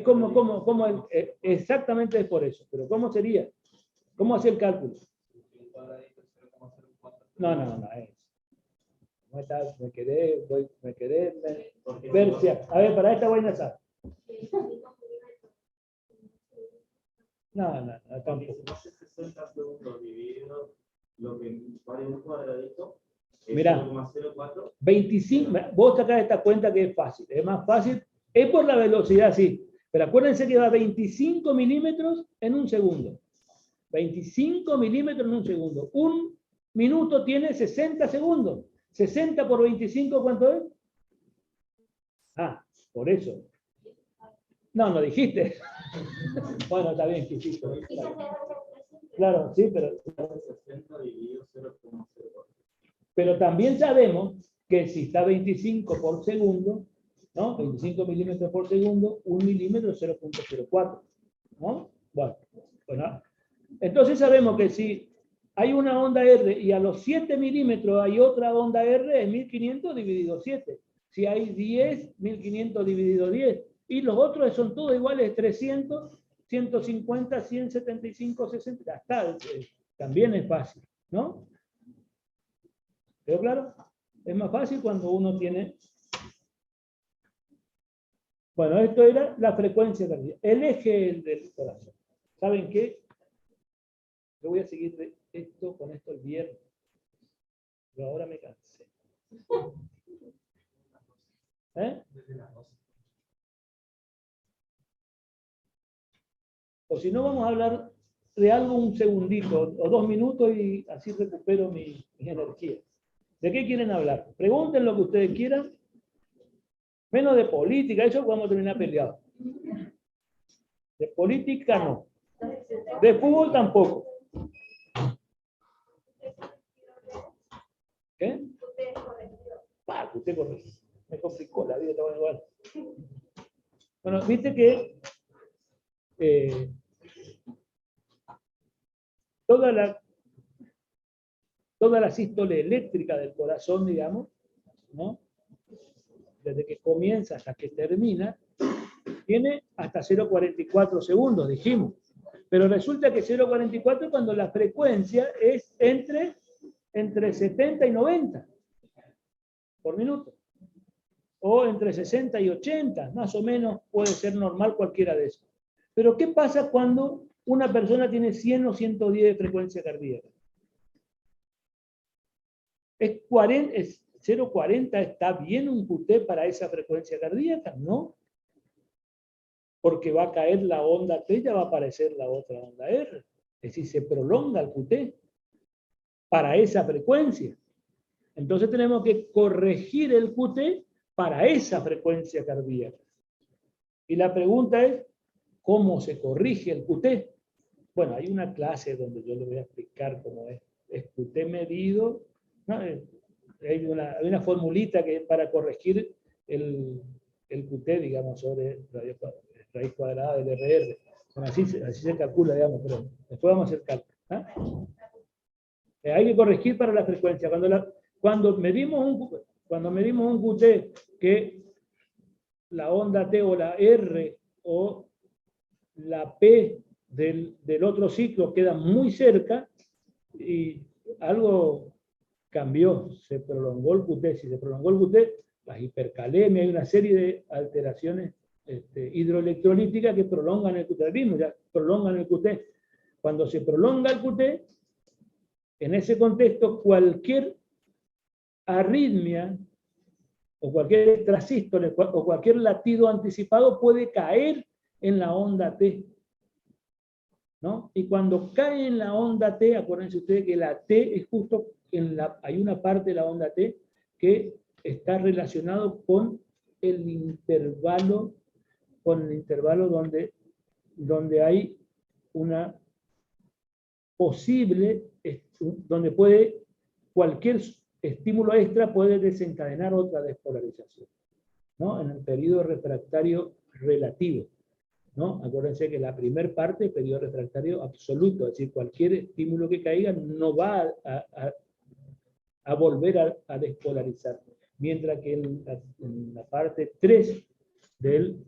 ¿Cómo? Exactamente es por eso. Pero ¿cómo sería? ¿Cómo hace el cálculo? No. Me quedé verse. A ver, para esta voy a nacer. No, tampoco. Mirá, 25, vos sacás esta cuenta que es fácil, es más fácil, es por la velocidad, sí, pero acuérdense que va 25 milímetros en un segundo. 25 milímetros en un segundo. Un minuto tiene 60 segundos. 60 por 25, ¿cuánto es? Ah, por eso. No, no dijiste. Bueno, está bien que hiciste. Claro, sí, pero también sabemos que si está 25 por segundo, ¿no? 25 milímetros por segundo, 1 milímetro es 0.04, ¿no? Bueno, entonces sabemos que si hay una onda R y a los 7 milímetros hay otra onda R, es 1500 dividido 7. Si hay 10, 1500 dividido 10. Y los otros son todos iguales, 300, 150, 175, 60. Ya está, también es fácil, ¿no? ¿Quedó claro? Es más fácil cuando uno tiene... Bueno, esto era la frecuencia cardíaca. El eje del corazón. ¿Saben qué? Yo voy a seguir con esto el viernes. Pero ahora me cansé. ¿Eh? O si no, vamos a hablar de algo un segundito o 2 minutos y así recupero mi energía. ¿De qué quieren hablar? Pregunten lo que ustedes quieran. Menos de política, eso vamos a terminar peleados. De política no. De fútbol tampoco. ¿Qué? Usted corrigió. Me complicó la vida, estaba igual. Bueno, viste que toda la sístole eléctrica del corazón, digamos, ¿no? desde que comienza hasta que termina, tiene hasta 0,44 segundos, dijimos. Pero resulta que 0,44 cuando la frecuencia es entre 70 y 90 por minuto. O entre 60 y 80, más o menos puede ser normal cualquiera de esos. Pero ¿qué pasa cuando una persona tiene 100 o 110 de frecuencia cardíaca? ¿Es 0,40 está bien un QT para esa frecuencia cardíaca? No. Porque va a caer la onda T, ya va a aparecer la otra onda R. Es decir, se prolonga el QT para esa frecuencia. Entonces tenemos que corregir el QT para esa frecuencia cardíaca. Y la pregunta es, ¿cómo se corrige el QT? Bueno, hay una clase donde yo le voy a explicar cómo es. Es QT medido. ¿No? Hay una formulita que es para corregir el QT, digamos, sobre raíz cuadrada del RR. Bueno, así se calcula, digamos, pero después vamos a hacer cálculo. Hay que corregir para la frecuencia. Cuando medimos un QT que la onda T o la R o la P del otro ciclo queda muy cerca y algo cambió, se prolongó el QT. Si se prolongó el QT, las hipercalemias, hay una serie de alteraciones hidroelectrolíticas que prolongan el QT. Ya prolongan el QT. Cuando se prolonga el QT, en ese contexto, cualquier arritmia o cualquier extrasístole o cualquier latido anticipado puede caer en la onda T. ¿No? Y cuando cae en la onda T, acuérdense ustedes que la T es justo hay una parte de la onda T que está relacionado con el intervalo donde hay una posible, donde cualquier estímulo extra puede desencadenar otra despolarización, ¿no? En el periodo refractario relativo, ¿no? Acuérdense que la primera parte es periodo refractario absoluto, es decir, cualquier estímulo que caiga no va a volver a despolarizar. Mientras que en la parte 3 del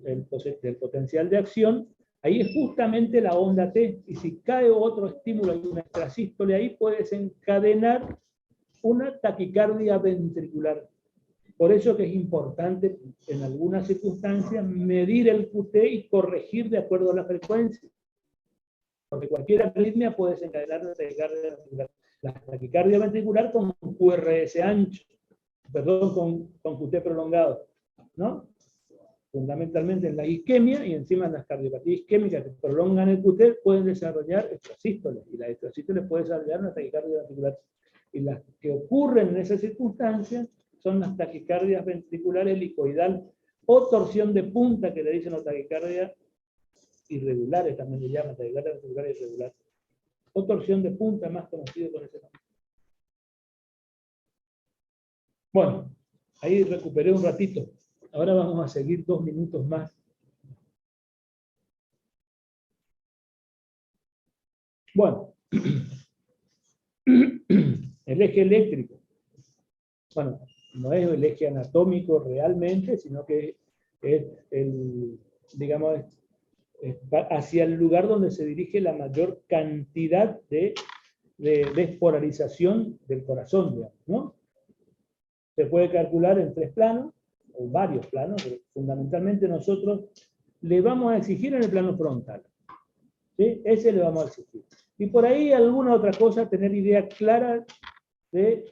potencial de acción, ahí es justamente la onda T, y si cae otro estímulo, hay una extrasístole ahí, puede desencadenar una taquicardia ventricular. Por eso que es importante, en algunas circunstancias, medir el QT y corregir de acuerdo a la frecuencia. Porque cualquier arritmia puede desencadenar una taquicardia ventricular. La taquicardia ventricular con QRS ancho, perdón, con QT prolongado, ¿no? Fundamentalmente en la isquemia y encima en las cardiopatías isquémicas que prolongan el QT pueden desarrollar extrasístoles, y las extrasístoles pueden desarrollar una taquicardia ventricular. Y las que ocurren en esas circunstancias son las taquicardias ventriculares helicoidal o torsión de punta, que le dicen las taquicardias irregulares, también le llaman taquicardia ventricular irregular. O torsión de punta, más conocido con ese nombre. Bueno, ahí recuperé un ratito. Ahora vamos a seguir 2 minutos más. Bueno, el eje eléctrico. Bueno, no es el eje anatómico realmente, sino que es digamos, hacia el lugar donde se dirige la mayor cantidad de despolarización del corazón, digamos, ¿no? Se puede calcular en 3 planos, o varios planos, pero fundamentalmente nosotros le vamos a exigir en el plano frontal. ¿Sí? Ese le vamos a exigir. Y por ahí alguna otra cosa, tener idea clara de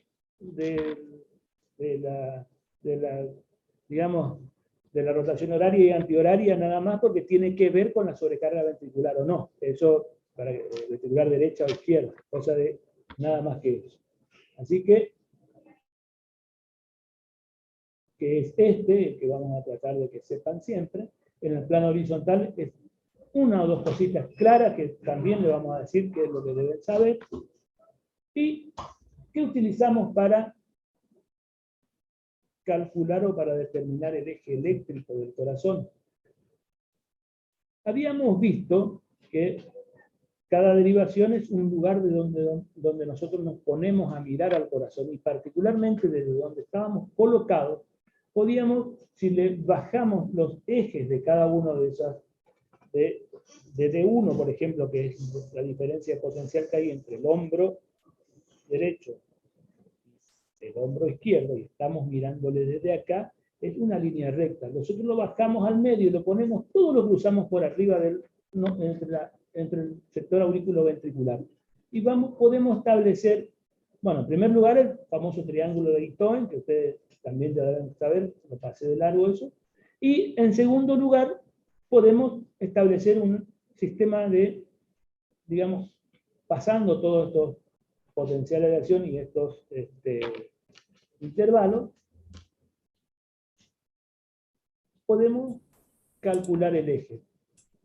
la rotación horaria y antihoraria nada más, porque tiene que ver con la sobrecarga ventricular o no. Eso para ventricular derecha o izquierda, cosa de nada más que eso. Así que es el que vamos a tratar de que sepan siempre. En el plano horizontal es una o dos cositas claras que también le vamos a decir qué es lo que deben saber. ¿Y qué utilizamos para calcular o para determinar el eje eléctrico del corazón? Habíamos visto que cada derivación es un lugar donde nosotros nos ponemos a mirar al corazón, y particularmente desde donde estábamos colocados, podíamos, si le bajamos los ejes de cada uno de esas, de D1, por ejemplo, que es la diferencia potencial que hay entre el hombro derecho y el hombro izquierdo, y estamos mirándole desde acá, es una línea recta. Nosotros lo bajamos al medio y lo ponemos, todo lo cruzamos por arriba entre el sector auriculoventricular. Y podemos establecer, bueno, en primer lugar, el famoso triángulo de Guitoen, que ustedes también ya deben saber, lo pasé de largo eso. Y en segundo lugar, podemos establecer un sistema de, digamos, pasando todos estos potenciales de acción y estos intervalos, podemos calcular el eje,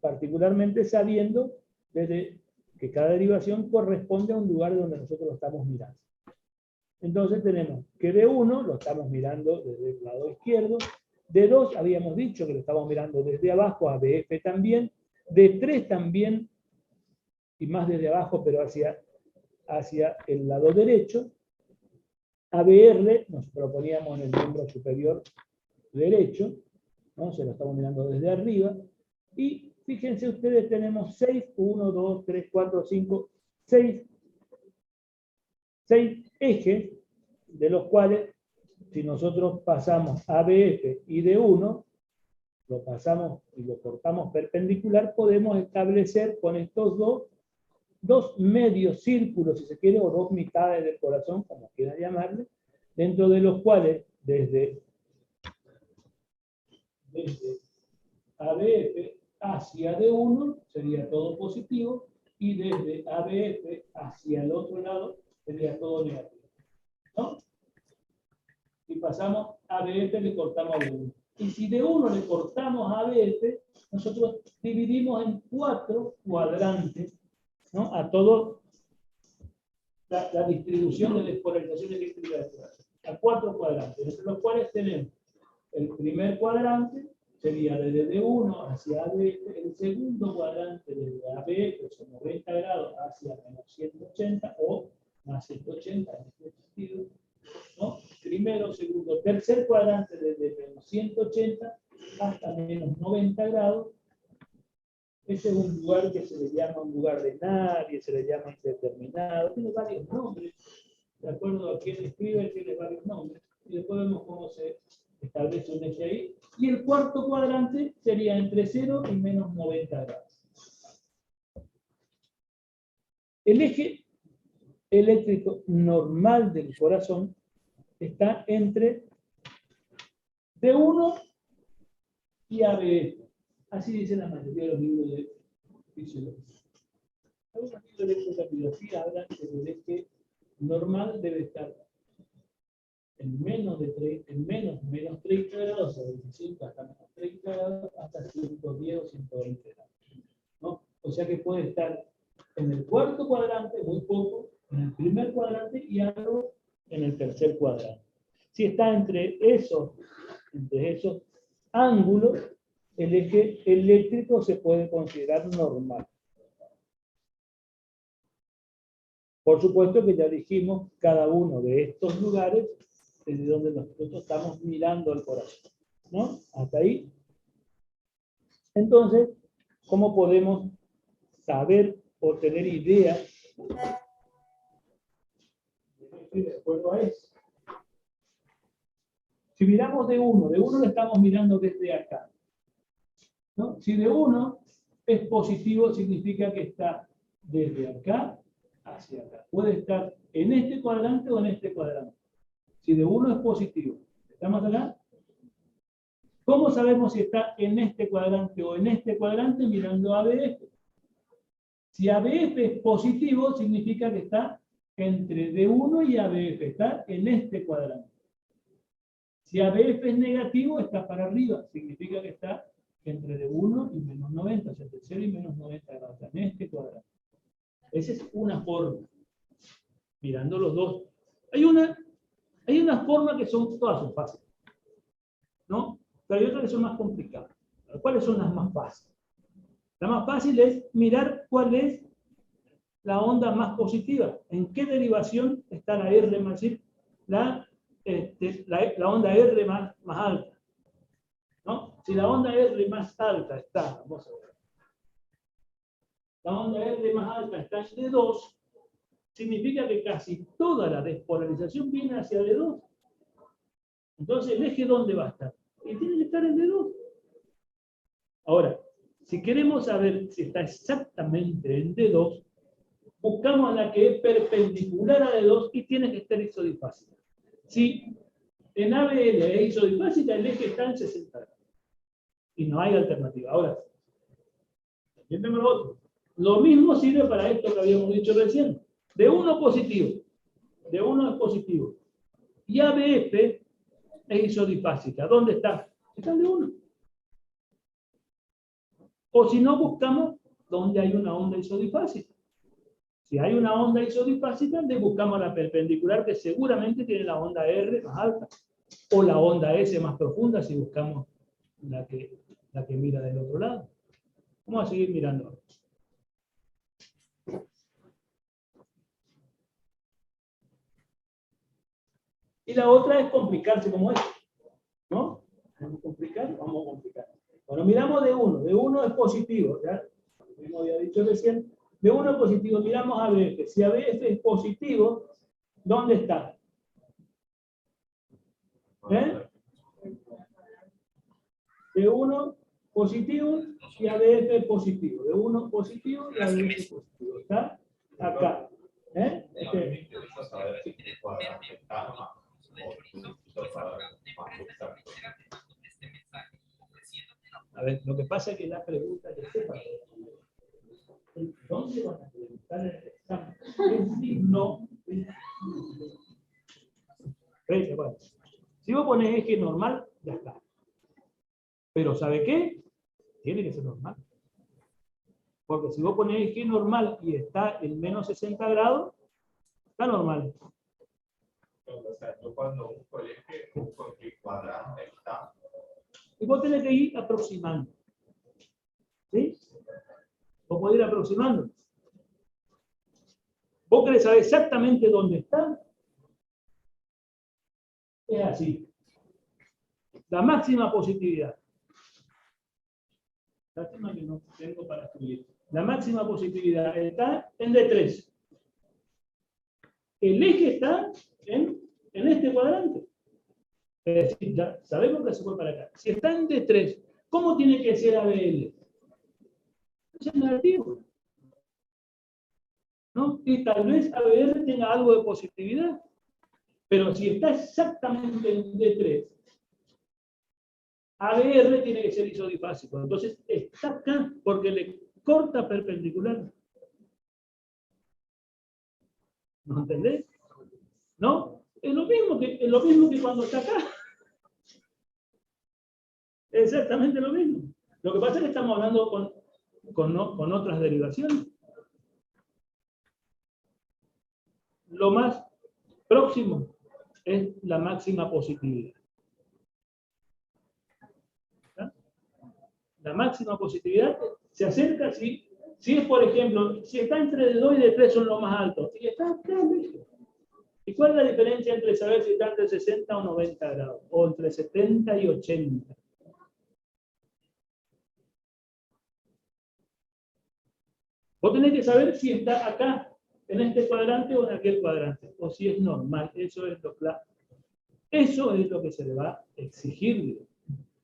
particularmente sabiendo desde que cada derivación corresponde a un lugar donde nosotros lo estamos mirando. Entonces tenemos que D1 lo estamos mirando desde el lado izquierdo, D2 habíamos dicho que lo estamos mirando desde abajo, ABF también, D3 también, y más desde abajo, pero hacia el lado derecho. ABR nos proponíamos en el miembro superior derecho, ¿no? Se lo estamos mirando desde arriba, y fíjense ustedes, tenemos 6, 1, 2, 3, 4, 5, 6 ejes, de los cuales, si nosotros pasamos ABF y D1, lo pasamos y lo cortamos perpendicular, podemos establecer con estos dos medios círculos, si se quiere, o dos mitades del corazón, como quieran llamarle, dentro de los cuales, desde ABF hacia D1 sería todo positivo, y desde ABF hacia el otro lado sería todo negativo, ¿no? Si pasamos ABF, le cortamos a D1. Y si D1 le cortamos a ABF, nosotros dividimos en 4 cuadrantes, ¿no? A todo la distribución de despolarización eléctrica del corazón. A 4 cuadrantes, entre los cuales tenemos el primer cuadrante, sería desde D1 hacia ABF, el segundo cuadrante desde ABF, que son 90 grados, hacia menos 180 o más 180 en este sentido, ¿no? Primero, segundo, tercer cuadrante desde menos 180 hasta menos 90 grados. Ese es un lugar que se le llama un lugar de nadie, se le llama indeterminado, tiene varios nombres, de acuerdo a quién escribe, tiene varios nombres, y después vemos cómo se establece un eje ahí. Y el cuarto cuadrante sería entre 0 y menos 90 grados. El eje eléctrico normal del corazón está entre D1 y ABF. Así dice la mayoría de los libros de fisiología. Algunos libros de electrocardiografía hablan que el eje normal debe estar en menos 30 grados, o 25 hasta menos 30 grados, hasta 110 o 120 grados, ¿no? O sea que puede estar en el cuarto cuadrante, muy poco, en el primer cuadrante y algo en el tercer cuadrante. Si está entre esos ángulos, el eje eléctrico se puede considerar normal. Por supuesto que ya dijimos cada uno de estos lugares desde donde nosotros estamos mirando el corazón, ¿no? Hasta ahí. Entonces, ¿cómo podemos saber o tener idea de acuerdo a eso? Si miramos D1 lo estamos mirando desde acá, ¿no? Si D1 es positivo, significa que está desde acá hacia acá. Puede estar en este cuadrante o en este cuadrante. Si D1 es positivo, ¿estamos acá? ¿Cómo sabemos si está en este cuadrante o en este cuadrante? Mirando ABF. Si ABF es positivo, significa que está entre D1 y ABF, está en este cuadrante. Si ABF es negativo, está para arriba, significa que está entre D1 y menos 90, o sea, entre 0 y menos 90 grados, en este cuadrante. Esa es una forma, mirando los dos. Hay unas formas que todas son fáciles, ¿no? Pero hay otras que son más complicadas. ¿Cuáles son las más fáciles? La más fácil es mirar cuál es la onda más positiva. ¿En qué derivación está la R más, la onda R más alta. ¿No? Si la onda R más alta está, vamos a ver, la onda R más alta está en D2, significa que casi toda la despolarización viene hacia D2. Entonces, ¿el eje dónde va a estar? Y tiene que estar en D2. Ahora, si queremos saber si está exactamente en D2, buscamos la que es perpendicular a D2 y tiene que estar isodifásica. Si en ABL es isodifásica, el eje está en 60 grados. Y no hay alternativa. Ahora, lo otro. Lo mismo sirve para esto que habíamos dicho recién. De 1 positivo. De 1 es positivo. Y ABF es isodifásica. ¿Dónde está? Está en D1. O si no, buscamos dónde hay una onda isodifásica. Si hay una onda isodifásica, le buscamos la perpendicular que seguramente tiene la onda R más alta. O la onda S más profunda si buscamos la que mira del otro lado. Vamos a seguir mirando. Y la otra es complicarse como esto. ¿No? Vamos a complicar. Bueno, miramos de 1. De 1 es positivo. ¿Ya? Como había dicho recién. De 1 es positivo. Miramos ABF. Si ABF es positivo, ¿dónde está? De 1 positivo y ABF positivo. De 1 positivo y ABF positivo. ¿Está? Acá. A ver, lo que pasa es que la pregunta que sepa ¿dónde van a preguntar el examen? ¿Qué signo? Si vos pones eje normal, ya está. Pero ¿sabe qué? Tiene que ser normal. Porque si vos pones eje normal y está en menos 60 grados, está normal.
O sea, yo cuando busco el eje, busco en qué cuadrante está.
Y vos tenés que ir aproximando. ¿Sí? Vos podés ir aproximando. ¿Vos querés saber exactamente dónde está? Es así. La máxima positividad. Lástima que no tengo para escribir. La máxima positividad está en D3. El eje está en este cuadrante. Es decir, ya sabemos que se fue para acá. Si está en D3, ¿cómo tiene que ser ABL? Es negativo. ¿No? Y tal vez ABR tenga algo de positividad. Pero si está exactamente en D3, ABR tiene que ser isodifásico. Entonces está acá porque le corta perpendicular. ¿No entendés? ¿No? Es lo mismo que cuando está acá. Exactamente lo mismo. Lo que pasa es que estamos hablando con otras derivaciones. Lo más próximo es la máxima positividad. ¿Ah? La máxima positividad se acerca si es, por ejemplo, si está entre D2 y D3 son los más altos. Y está acá, ¿ves? ¿Y cuál es la diferencia entre saber si está entre 60 o 90 grados? O entre 70 y 80. Vos tenés que saber si está acá, en este cuadrante o en aquel cuadrante. O si es normal. Eso es lo claro. Eso es lo que se le va a exigir.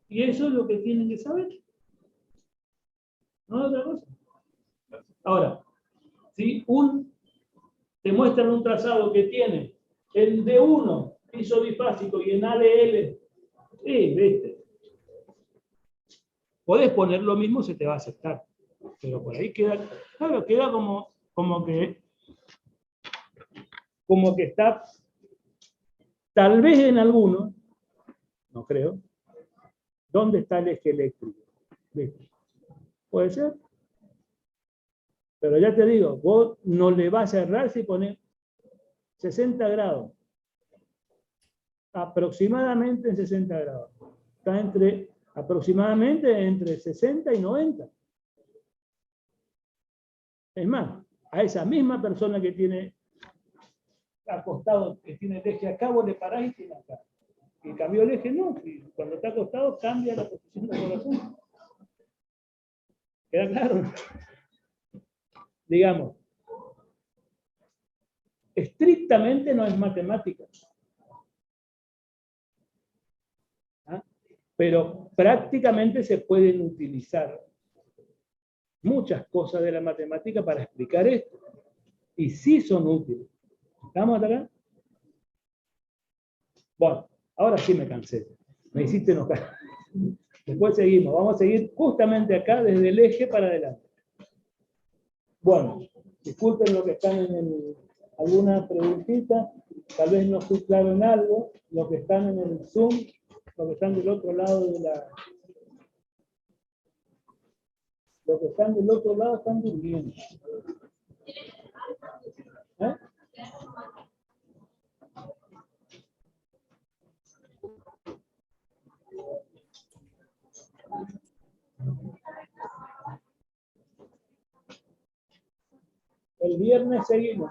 Y eso es lo que tienen que saber. No es otra cosa. Ahora, si te muestran un trazado que tiene en D1 isodifásico y en ADL, ¿viste? Podés poner lo mismo, se te va a aceptar. Pero por ahí queda, claro, queda como que está, tal vez en algunos, no creo, ¿dónde está el eje eléctrico? ¿Viste? Puede ser. Pero ya te digo, vos no le vas a errar si pones 60 grados. Aproximadamente en 60 grados. Está aproximadamente entre 60 y 90. Es más, a esa misma persona que tiene acostado, que tiene el eje acá, vos le parás y tiene acá. Y cambió el eje, no. Y cuando está acostado, cambia la posición del corazón. ¿Queda claro? Digamos, estrictamente no es matemática. ¿Ah? Pero prácticamente se pueden utilizar muchas cosas de la matemática para explicar esto. Y sí son útiles. ¿Estamos acá? Bueno, ahora sí me cansé. Me hiciste enojar. Después seguimos. Vamos a seguir justamente acá desde el eje para adelante. Bueno, disculpen lo que están en el... ¿Alguna preguntita? Tal vez no fui claro en algo. Los que están en el Zoom, los que están del otro lado de la... Los que están del otro lado están durmiendo. ¿Eh? El viernes seguimos.